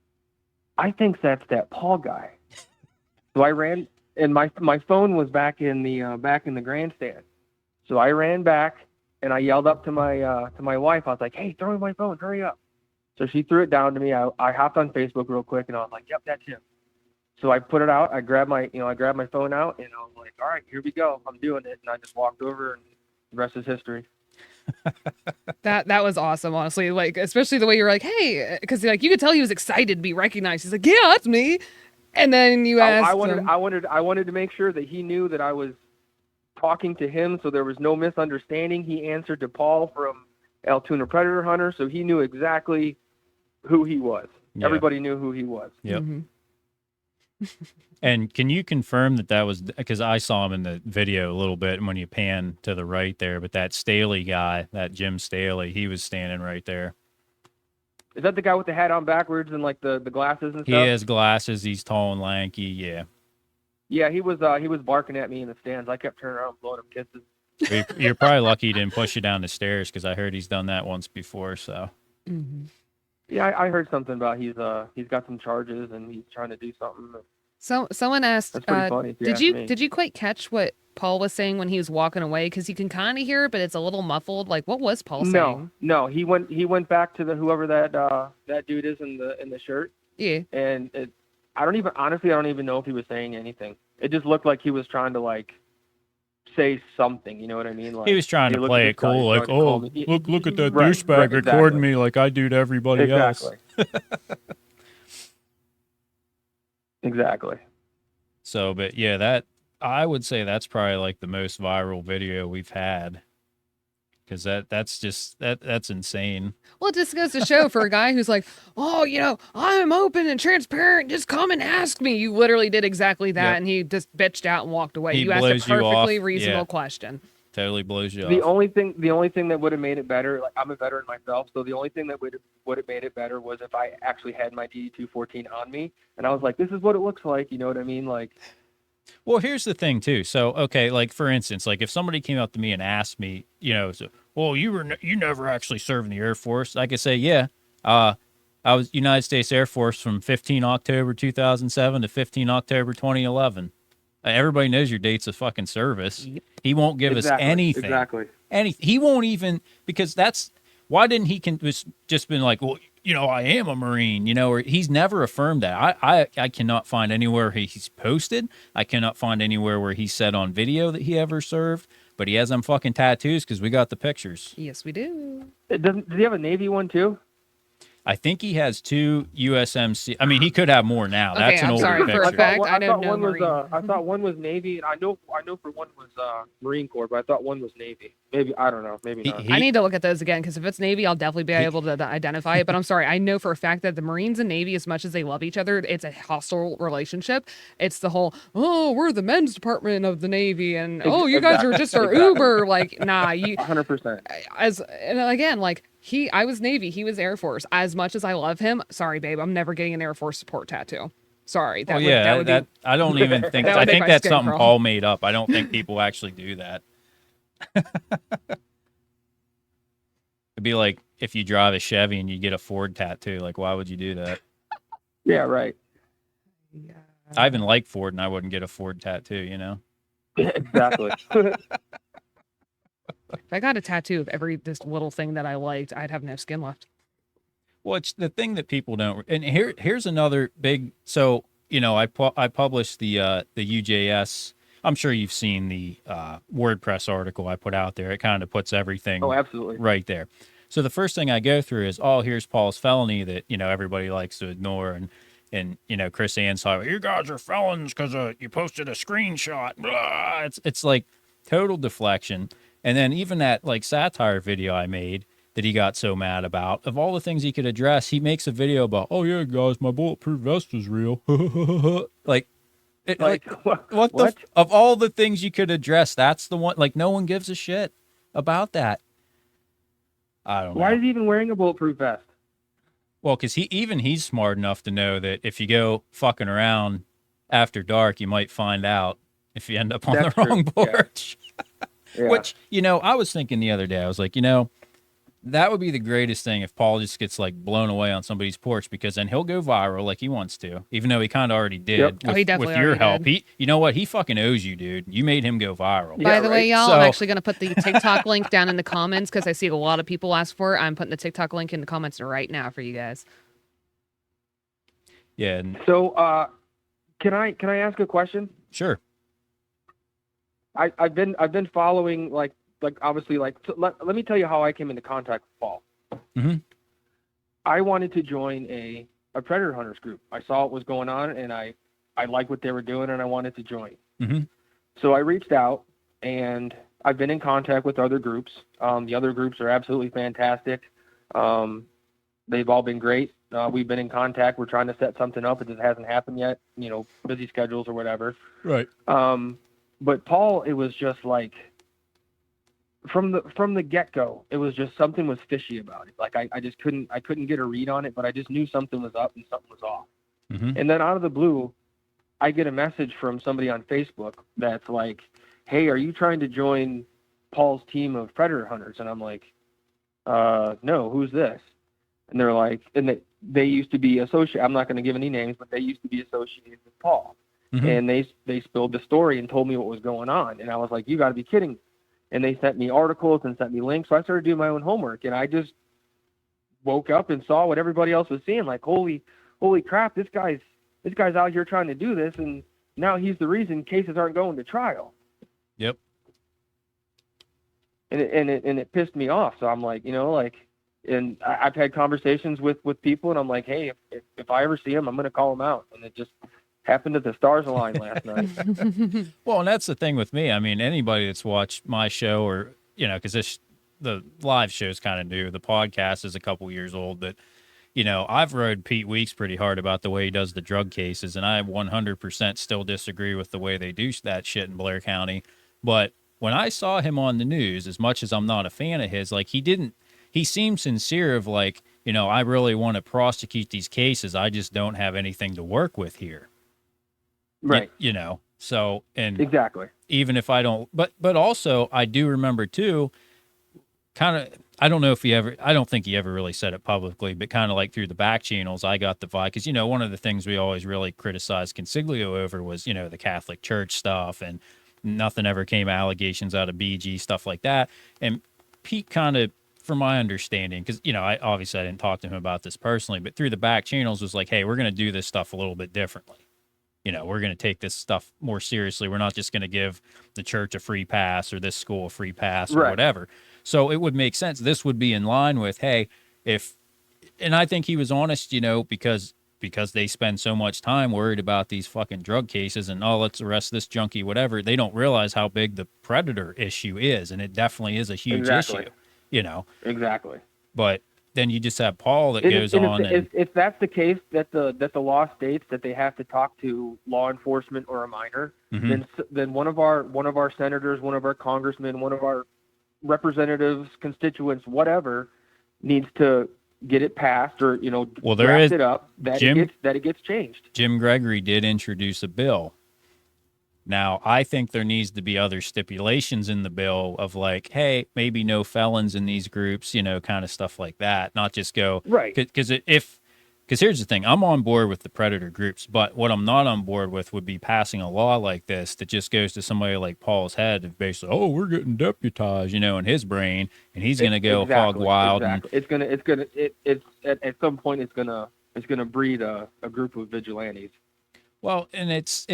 I think that's that Paul guy. So I ran, and my phone was back in the grandstand. So I ran back and I yelled up to my wife. I was like, "Hey, throw me my phone, hurry up!" So she threw it down to me. I hopped on Facebook real quick, and I was like, "Yep, that's him." So I put it out. I grabbed my phone out, and I was like, "All right, here we go. I'm doing it." And I just walked over, and the rest is history. That was awesome, honestly. Like, especially the way you're like, hey, because like you could tell he was excited to be recognized. He's like, yeah, that's me. And then you asked I wanted him. I wanted to make sure that he knew that I was talking to him, so there was no misunderstanding. He answered to Paul from Altoona Predator Hunter, so he knew exactly who he was. Yeah. Everybody knew who he was. Yep. Mhm. And can you confirm that was because I saw him in the video a little bit when you pan to the right there, but that Staley guy, that Jim Staley, he was standing right there. Is that the guy with the hat on backwards and like the glasses and He stuff? has glasses. He's tall and lanky. Yeah. Yeah, he was barking at me in the stands. I kept turning around and blowing him kisses. You're probably lucky he didn't push you down the stairs because I heard he's done that once before. So Mhm. Yeah, I heard something about he's got some charges and he's trying to do something. So someone asked, That's pretty funny. if you did ask you me. did you quite catch what Paul was saying when he was walking away? Because you can kind of hear it, but it's a little muffled. Like, what was Paul saying? No. He went back to the whoever that dude is in the shirt, Yeah. and I don't even know if he was saying anything. It just looked like he was trying to like say something. You know what I mean? Like he was trying hey, to look at play this it guy, he's cool, like, trying to call oh, me." look at that Right, douchebag right, recording exactly. me like I do to everybody else. Exactly. So, but yeah, that I would say that's probably like the most viral video we've had because that's insane. Well, it just goes to show for a guy who's like, oh, I'm open and transparent. Just come and ask me. You literally did exactly that, Yep. and he just bitched out and walked away. He You asked a blows you off. perfectly reasonable Yeah. question. Totally blows you The off. only thing that would have made it better, like I'm a veteran myself, so the only thing that would have made it better was if I actually had my DD-214 on me, and I was like, this is what it looks like, you know what I mean? Like, Well, here's the thing too. So, okay, like for instance, like if somebody came up to me and asked me, so, well, you never actually served in the Air Force. I could say, yeah, I was United States Air Force from 15 October 2007 to 15 October 2011. Everybody knows your dates of fucking service. Yep. He won't give us anything. Exactly. Anything. He won't even because that's why didn't he just been like, well, I am a Marine, or he's never affirmed that. I cannot find anywhere he's posted. I cannot find anywhere where he said on video that he ever served, but he has them fucking tattoos because we got the pictures. Yes, we do. Does he have a Navy one too? I think he has 2 USMC. I mean, he could have more now. Okay, That's an I'm older sorry, picture. for a fact, I know thought no one was Marine. I thought one was Navy, and I know for one was Marine Corps, but I thought one was Navy. Maybe I don't know. Maybe not. I need to look at those again because if it's Navy, I'll definitely be able to identify it. But I'm sorry, I know for a fact that the Marines and Navy, as much as they love each other, it's a hostile relationship. It's the whole, oh, we're the men's department of the Navy, and oh, you guys are just our Exactly. Uber. Like, nah, 100%. and again, like I was Navy, he was Air Force. As much as I love him, sorry, babe, I'm never getting an Air Force support tattoo. Sorry, that would be I don't even think. That would I make think my that's skin something crawl. Paul made up. I don't think people actually do that. It'd be like if you drive a Chevy and you get a Ford tattoo. Like, why would you do that? Yeah, right. Yeah. I even like Ford, and I wouldn't get a Ford tattoo. Exactly. If I got a tattoo of every this little thing that I liked, I'd have no skin left. Well, it's the thing that people don't. And here's another big. So I published the UJS. I'm sure you've seen the WordPress article I put out there. It kind of puts everything Oh, absolutely. right there. So the first thing I go through is, oh, here's Paul's felony that everybody likes to ignore, and Chris Ansel, you guys are felons because you posted a screenshot. Blah. It's like total deflection. And then even that like satire video I made that he got so mad about, of all the things he could address, he makes a video about, oh yeah, guys, my bulletproof vest is real. Like what? Of all the things you could address, that's the one. Like no one gives a shit about that. I don't know. Why is he even wearing a bulletproof vest? Well, because he's smart enough to know that if you go fucking around after dark, you might find out if you end up on That's the wrong true. Yeah. porch. Yeah. Which, I was thinking the other day, I was like, That would be the greatest thing if Paul just gets like blown away on somebody's porch, because then he'll go viral like he wants to, even though he kind of already did Yep. Oh, he definitely with your already help. did. You know what? He fucking owes you, dude. You made him go viral. Yeah, By the way, right. y'all, I'm So- actually going to put the TikTok link down in the comments because I see a lot of people ask for it. I'm putting the TikTok link in the comments right now for you guys. Yeah, and So, can I ask a question? sure. I've been following like obviously like let me tell you how I came into contact with Paul. Mhm. I wanted to join a predator hunters group. I saw what was going on and I liked what they were doing and I wanted to join. Mhm. So I reached out and I've been in contact with other groups. The other groups are absolutely fantastic. They've all been great. We've been in contact. We're trying to set something up. It just hasn't happened yet. You know, busy schedules or whatever. Right. But Paul, it was just like from the get-go, it was just something was fishy about it. Like I just couldn't get a read on it, but I just knew something was up and something was off. Mhm. And then out of the blue, I get a message from somebody on Facebook that's like, "Hey, are you trying to join Paul's team of predator hunters?" And I'm like, "No, who's this?" And they're like, and they used to be associated. I'm not going to give any names, but they used to be associated with Paul. Mhm. And they spilled the story and told me what was going on. And I was like, "You got to be kidding me." And they sent me articles and sent me links. So I started doing my own homework, and I just woke up and saw what everybody else was seeing. Like, holy crap, this guy's out here trying to do this, and now he's the reason cases aren't going to trial. Yep. And it pissed me off. So I'm like, and I've had conversations with people, and I'm like, hey, if I ever see him, I'm going to call him out. And it just happened that the stars aligned last night. Well, and that's the thing with me. I mean, anybody that's watched my show, or because the live show is kind of new. The podcast is a couple years old, but I've rode Pete Weeks pretty hard about the way he does the drug cases, and I 100% still disagree with the way they do that shit in Blair County. But when I saw him on the news, as much as I'm not a fan of his, like he seemed sincere of like, I really want to prosecute these cases. I just don't have anything to work with here. Right. So, and Exactly. even if I don't, but also I do remember too, kind of, I don't think he ever really said it publicly, but kind of like through the back channels, I got the vibe, because, one of the things we always really criticized Consiglio over was, the Catholic Church stuff, and nothing ever came allegations out of BG, stuff like that. And Pete kind of, from my understanding, because, I didn't talk to him about this personally, but through the back channels was like, hey, we're going to do this stuff a little bit differently. We're going to take this stuff more seriously. We're not just going to give the church a free pass or this school a free pass or Right. whatever. So it would make sense. This would be in line with, hey, and I think he was honest, because they spend so much time worried about these fucking drug cases and, oh, let's arrest this junkie, whatever. They don't realize how big the predator issue is. And it definitely is a huge Exactly. issue, Exactly. but then you just have Paul that And goes if, on. if that's the case, that the law states that they have to talk to law enforcement or a minor, Mhm. then one of our senators, one of our congressmen, one of our representatives, constituents, whatever, needs to get it passed or Well, there draft is- it up that it gets changed. Jim Gregory did introduce a bill. Now, I think there needs to be other stipulations in the bill of like, hey, maybe no felons in these groups, kind of stuff like that. Not just go, Right. Because here's the thing, I'm on board with the predator groups, but what I'm not on board with would be passing a law like this that just goes to somebody like Paul's head of basically, oh, we're getting deputized, in his brain, and he's going to go hog wild. Exactly. It's at some point it's gonna breed a group of vigilantes. Well, and it's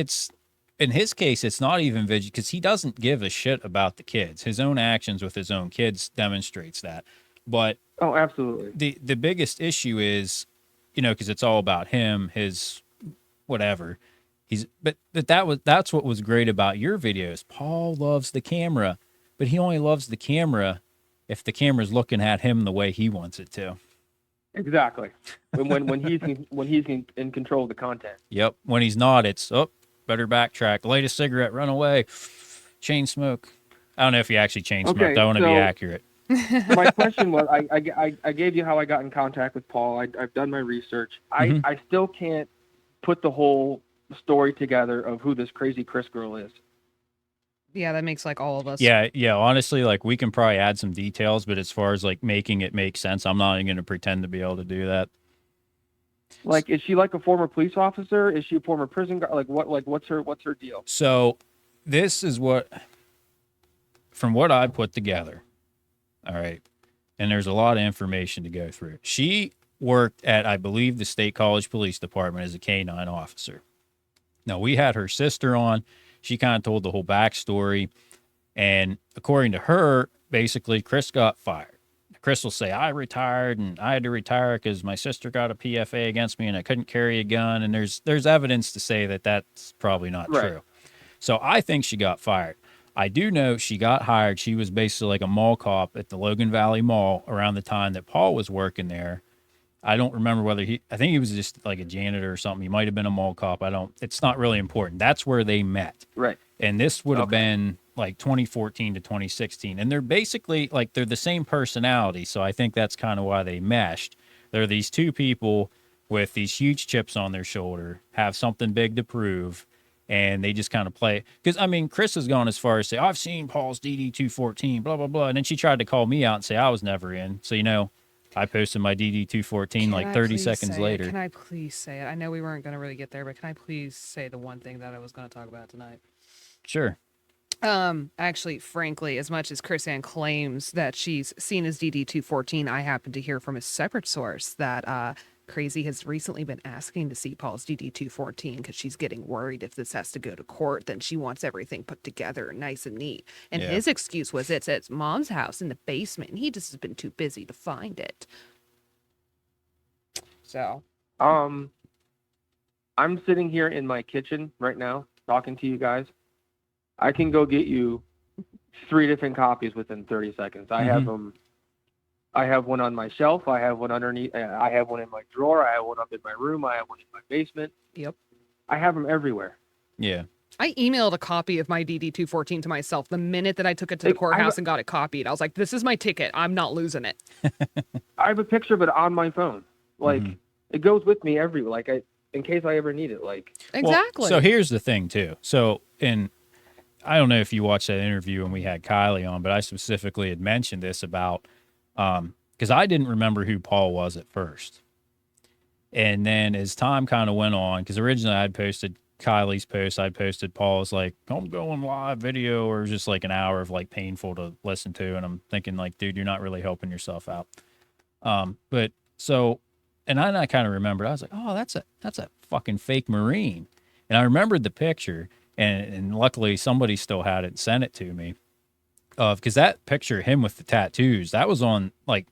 in his case, it's not even because he doesn't give a shit about the kids. His own actions with his own kids demonstrates that. But Oh, absolutely. the biggest issue is, because it's all about him, his whatever. That's what was great about your videos. Paul loves the camera, but he only loves the camera if the camera's looking at him the way he wants it to. Exactly. When he's in control of the content. Yep. When he's not, it's better backtrack. Light a cigarette, run away, chain smoke. I don't know if he actually chain smoked. Okay, I want to be so- accurate. My question was, I gave you how I got in contact with Paul. I've done my research. Mhm. I still can't put the whole story together of who this crazy Chris girl is. Yeah, that makes like all of us. Yeah, yeah. Honestly, like we can probably add some details, but as far as like making it make sense, I'm not even going to pretend to be able to do that. Like, is she like a former police officer? Is she a former prison guard? Like, what's her deal? So, this is what, from what I put together. All right, and there's a lot of information to go through. She worked at, I believe, the State College Police Department as a K-9 officer. Now, we had her sister on. She kind of told the whole backstory. And according to her, basically, Chris got fired. Chris will say, I retired and I had to retire because my sister got a PFA against me and I couldn't carry a gun. And there's evidence to say that that's probably not Right. true. So I think she got fired. I do know she got hired. She was basically like a mall cop at the Logan Valley Mall around the time that Paul was working there. I don't remember whether I think he was just like a janitor or something. He might have been a mall cop. It's not really important. That's where they met. Right. And this would have Okay. been like 2014 to 2016. And they're basically like, they're the same personality. So I think that's kind of why they meshed. They're these two people with these huge chips on their shoulder, have something big to prove. And they just kind of play. Because, I mean, Chris has gone as far as say, I've seen Paul's DD214, blah, blah, blah. And then she tried to call me out and say I was never in. So, I posted my DD214 like 30 seconds later. Can I please say it? I know we weren't going to really get there, but can I please say the one thing that I was going to talk about tonight? Sure. Actually, frankly, as much as Chris Ann claims that she's seen as DD214, I happen to hear from a separate source that Crazy has recently been asking to see Paul's DD214 because she's getting worried if this has to go to court, then she wants everything put together nice and neat. And Yeah. his excuse was it's at mom's house in the basement, and he just has been too busy to find it. So, I'm sitting here in my kitchen right now talking to you guys. I can go get you 3 different copies within 30 seconds. I have them. I have one on my shelf. I have one underneath. I have one in my drawer. I have one up in my room. I have one in my basement. yep. I have them everywhere. Yeah. I emailed a copy of my DD214 to myself the minute that I took it to the courthouse and got it copied. I was like, this is my ticket. I'm not losing it. I have a picture of it on my phone. Like, it goes with me everywhere. Like, in case I ever need it. Like, Exactly. Well, so here's the thing, too. So, I don't know if you watched that interview when we had Kylie on, but I specifically had mentioned this about, because I didn't remember who Paul was at first. And then as time kind of went on, because originally I'd posted Kylie's post, I'd posted Paul's like, I'm going live video, or just like an hour of like painful to listen to. And I'm thinking like, dude, you're not really helping yourself out. But so, and I kind of remembered, I was like, oh, that's a fucking fake Marine. And I remembered the picture, and luckily somebody still had it and sent it to me. Because that picture of him with the tattoos, that was on like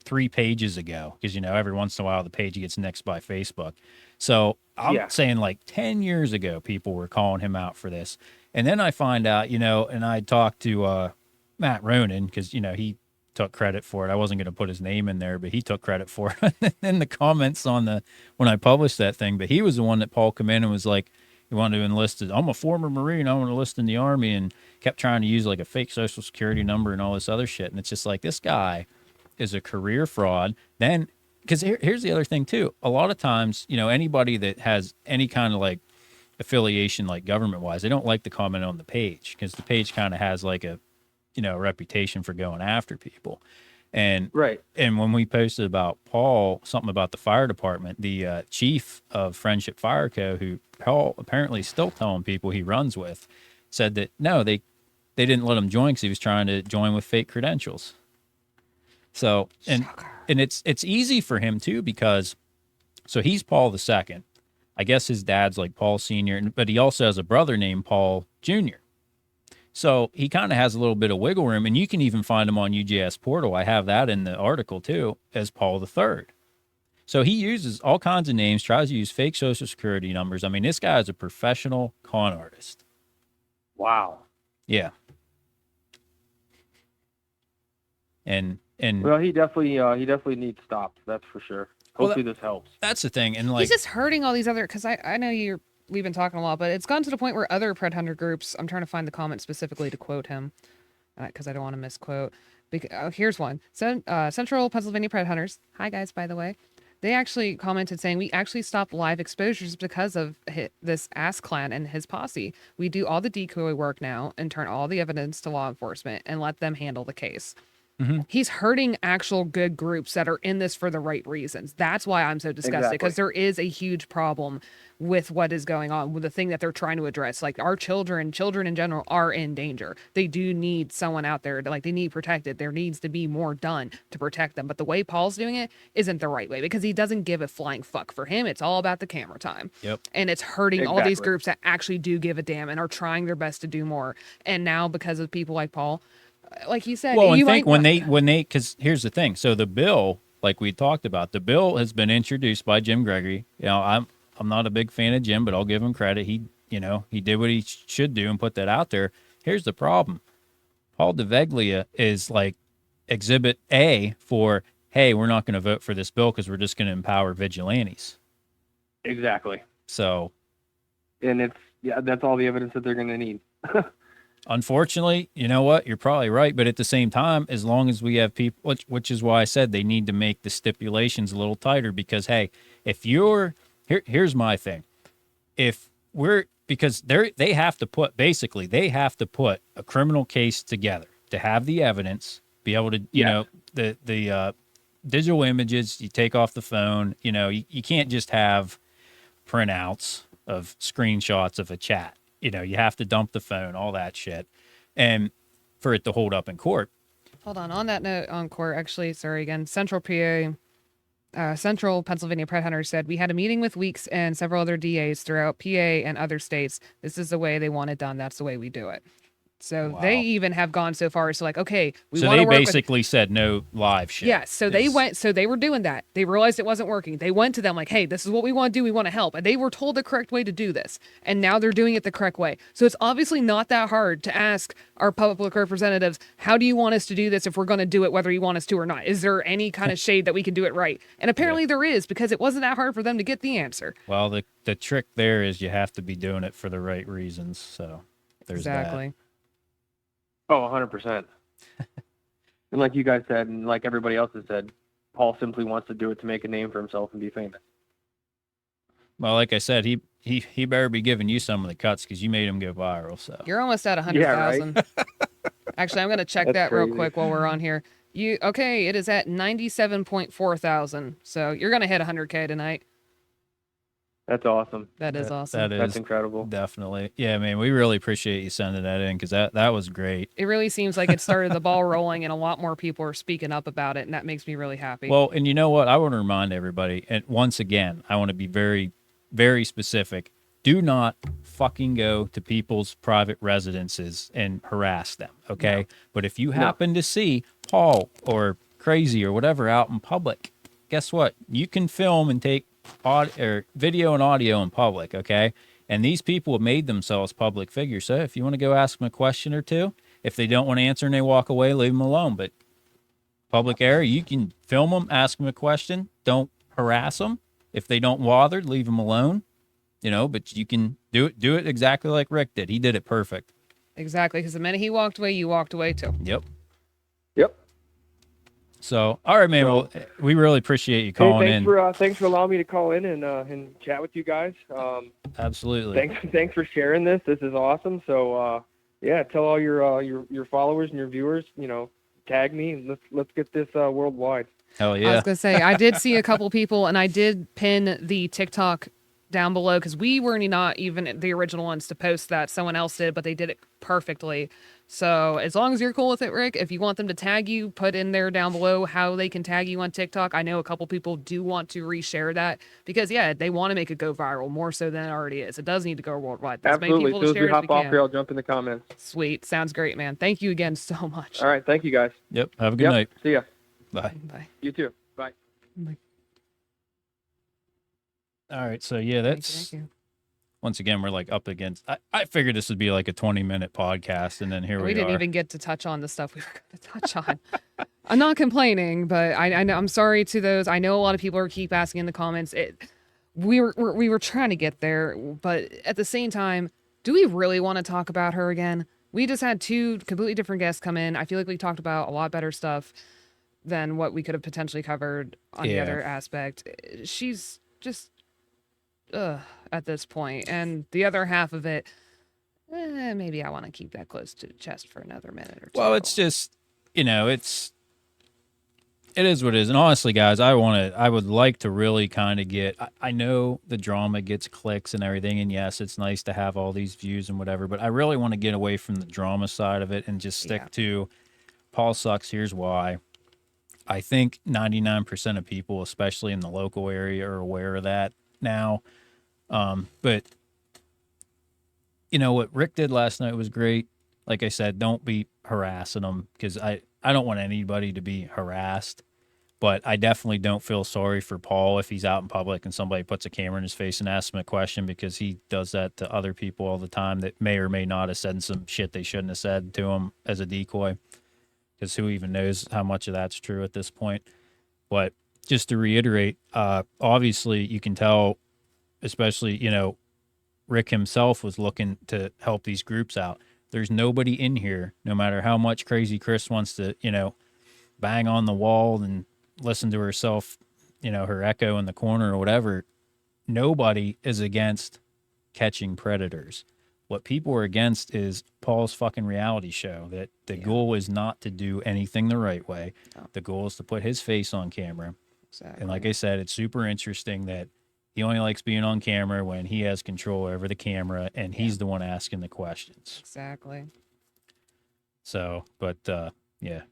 3 pages ago. Because, every once in a while the page gets nixed by Facebook. So I'm saying like 10 years ago, people were calling him out for this. And then I find out, and I talked to Matt Ronan, because, he took credit for it. I wasn't going to put his name in there, but he took credit for it in the comments when I published that thing. But he was the one that Paul come in and was like, he wanted to enlist. I'm a former Marine. I want to enlist in the Army, and kept trying to use like a fake social security number and all this other shit. And it's just like, this guy is a career fraud. Then, because here's the other thing too. A lot of times, anybody that has any kind of like affiliation, like government wise, they don't like to comment on the page, because the page kind of has like a, reputation for going after people. And right. And when we posted about Paul, something about the fire department, the chief of Friendship Fire Co., who Paul apparently is still telling people he runs with, said that no, they didn't let him join because he was trying to join with fake credentials. So, and it's easy for him too, because so he's Paul the second. I guess his dad's like Paul Sr., but he also has a brother named Paul Jr. So he kind of has a little bit of wiggle room, and you can even find him on UJS portal. I have that in the article too, as Paul the third. So he uses all kinds of names, tries to use fake social security numbers. I mean, this guy is a professional con artist. Wow. Yeah. And well, he definitely needs stopped. That's for sure. Hopefully this helps. That's the thing. And like, he's just hurting all these other, because I know we've been talking a lot, but it's gotten to the point where other Pred Hunter groups, I'm trying to find the comment specifically to quote him, because I don't want to misquote. Here's one. Central Pennsylvania Pred Hunters. Hi guys, by the way. They actually commented saying, we actually stopped live exposures because of this ass clan and his posse. We do all the decoy work now and turn all the evidence to law enforcement and let them handle the case. He's hurting actual good groups that are in this for the right reasons. That's why I'm so disgusted, because there is a huge problem with what is going on, with the thing that they're trying to address. Like, our children in general are in danger. They do need someone out there to, like, they need protected. There needs to be more done to protect them. But the way Paul's doing it isn't the right way, because he doesn't give a flying fuck. For him, it's all about the camera time. Yep. And it's hurting all these groups that actually do give a damn and are trying their best to do more. And now, because of people like Paul, like you said, well, you and think might, when they, because here's the thing. So the bill, like we talked about, the bill has been introduced by Jim Gregory. You know, I'm not a big fan of Jim, but I'll give him credit. He did what he should do and put that out there. Here's the problem. Paul DeVeglia is like exhibit A for, hey, we're not going to vote for this bill because we're just going to empower vigilantes. Exactly. So, and that's all the evidence that they're going to need. unfortunately, you know what? You're probably right. But at the same time, as long as we have people, which is why I said they need to make the stipulations a little tighter, because, hey, if you're here's my thing. If we're, because they have to put a criminal case together to have the evidence, be able to, you know, the digital images you take off the phone, you know, you can't just have printouts of screenshots of a chat. You know, you have to dump the phone, all that shit, and for it to hold up in court. Hold on that note, on court, actually, sorry again, Central Pennsylvania Pet Hunter said, we had a meeting with Weeks and several other DAs throughout PA and other states. This is the way they want it done. That's the way we do it. So they even have gone so far as to, like, okay, we want to work. So they basically said no live shit. Yeah. So they were doing that. They realized it wasn't working. They went to them like, hey, this is what we want to do. We want to help. And they were told the correct way to do this. And now they're doing it the correct way. So it's obviously not that hard to ask our public representatives, how do you want us to do this if we're going to do it, whether you want us to or not? Is there any kind of shade that we can do it right? And apparently there is, because it wasn't that hard for them to get the answer. Well, the trick there is you have to be doing it for the right reasons. So there's that. Oh, 100%. And like you guys said, and like everybody else has said, Paul simply wants to do it to make a name for himself and be famous. Well, like I said, he better be giving you some of the cuts, because you made him go viral. So you're almost at 100,000. Right? Actually, I'm going to check that real quick while we're on here. It is at 97.4 thousand. So you're going to hit 100K tonight. That's awesome. That is awesome. That's incredible. Definitely. Yeah, man, we really appreciate you sending that in, because that was great. It really seems like it started the ball rolling, and a lot more people are speaking up about it, and that makes me really happy. Well, and you know what? I want to remind everybody, and once again, I want to be very, very specific. Do not fucking go to people's private residences and harass them, okay? No. But if you happen to see Paul or Crazy or whatever out in public, guess what? You can film and take video and audio in public, okay? And these people have made themselves public figures. So if you want to go ask them a question or two, if they don't want to answer and they walk away, leave them alone. But public area, you can film them, ask them a question. Don't harass them. If they don't bother, leave them alone. You know, but you can do it exactly like Rick did. He did it perfect. Exactly, because the minute he walked away, you walked away too. Yep. So, all right, man. Well, we really appreciate you calling in. Thanks for allowing me to call in and chat with you guys. Absolutely. Thanks for sharing this. This is awesome. So, tell all your followers and your viewers, you know, tag me and let's get this worldwide. Hell yeah. I was gonna say, I did see a couple people, and I did pin the TikTok down below, because we were not even the original ones to post that. Someone else did, but they did it perfectly. So as long as you're cool with it, Rick, if you want them to tag you, put in there down below how they can tag you on TikTok. I know a couple people do want to reshare that, because they want to make it go viral more so than it already is. It does need to go worldwide. Absolutely. As soon as we hop off here, I'll jump in the comments. Sweet. Sounds great, man. Thank you again so much. All right. Thank you, guys. Yep. Have a good night. See ya. Bye. Bye. You too. Bye. Bye. All right. So that's... Thank you. Once again, we're like up against, I figured this would be like a 20-minute podcast, and then here we are. We didn't even get to touch on the stuff we were going to touch on. I'm not complaining, but I know, I'm sorry to those. I know a lot of people keep asking in the comments. We were trying to get there, but at the same time, do we really want to talk about her again? We just had two completely different guests come in. I feel like we talked about a lot better stuff. than what we could have potentially covered on the Yeah. other aspect. She's just at this point, and the other half of it, maybe I want to keep that close to the chest for another minute or two. Well, it's just, you know, it is what it is. And honestly, guys, I would like to really kind of get, I know the drama gets clicks and everything. And yes, it's nice to have all these views and whatever, but I really want to get away from the drama side of it and just stick Yeah. to Paul sucks. Here's why. I think 99% of people, especially in the local area, are aware of that now. But you know what Rick did last night was great. Like I said, don't be harassing them, because I don't want anybody to be harassed. But I definitely don't feel sorry for Paul if he's out in public and somebody puts a camera in his face and asks him a question, because he does that to other people all the time that may or may not have said some shit they shouldn't have said to him as a decoy. Because who even knows how much of that's true at this point. But just to reiterate, obviously you can tell, especially, you know, Rick himself was looking to help these groups out. There's nobody in here, no matter how much Crazy Chris wants to, you know, bang on the wall and listen to herself, you know, her echo in the corner or whatever. Nobody is against catching predators. What people are against is Paul's fucking reality show, that the goal is not to do anything the right way. No. The goal is to put his face on camera. Exactly. And like I said, it's super interesting that he only likes being on camera when he has control over the camera and he's the one asking the questions. Exactly. So, but yeah,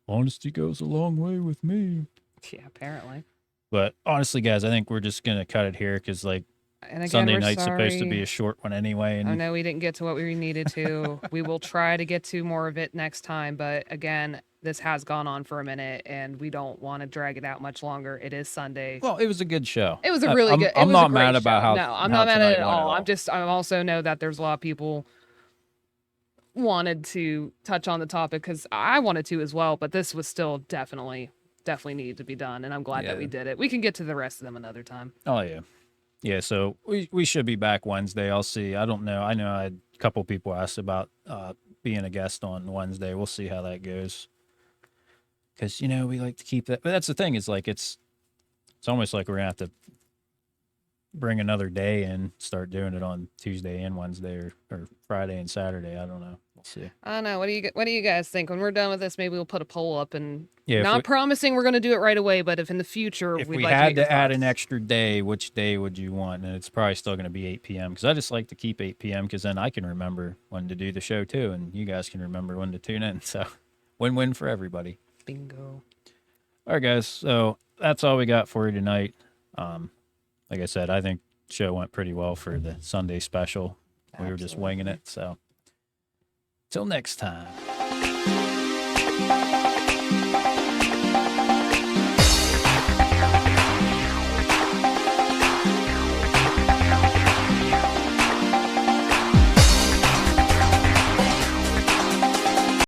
honesty goes a long way with me. Yeah, apparently. But honestly, guys, I think we're just gonna cut it here, because like And again, Sunday we're night's supposed to sorry. be a short one anyway. I And know we didn't get to what we needed to. We will try to get to more of it next time. But again, this has gone on for a minute, and we don't want to drag it out much longer. It is Sunday. well, it was a good show. It was a really good. I'm was a not great mad about show. how. No, I'm how not mad at it tonight at went all. I also know that there's a lot of people wanted to touch on the topic, because I wanted to as well. But this was still definitely needed to be done, and I'm glad that we did it. We can get to the rest of them another time. Oh yeah, yeah. So we should be back Wednesday. I'll see. I don't know. I know I had a couple people asked about being a guest on Wednesday. We'll see how that goes. Because, you know, we like to keep that. But that's the thing, is like it's almost like we're gonna have to bring another day and start doing it on Tuesday and Wednesday, or Friday and Saturday. I don't know. We'll see. I don't know. What do you guys think? When we're done with this, maybe we'll put a poll up, and Yeah. not promising we're going to do it right away, but if in the future If we'd we like had to, get to your add an thoughts. extra day, which day would you want? And it's probably still going to be 8 p.m. because I just like to keep 8 p.m. because then I can remember when to do the show too, and you guys can remember when to tune in. So win-win for everybody. Bingo. All right, guys. So that's all we got for you tonight. Like I said, I think the show went pretty well for the Sunday special. We were just winging it. So till next time.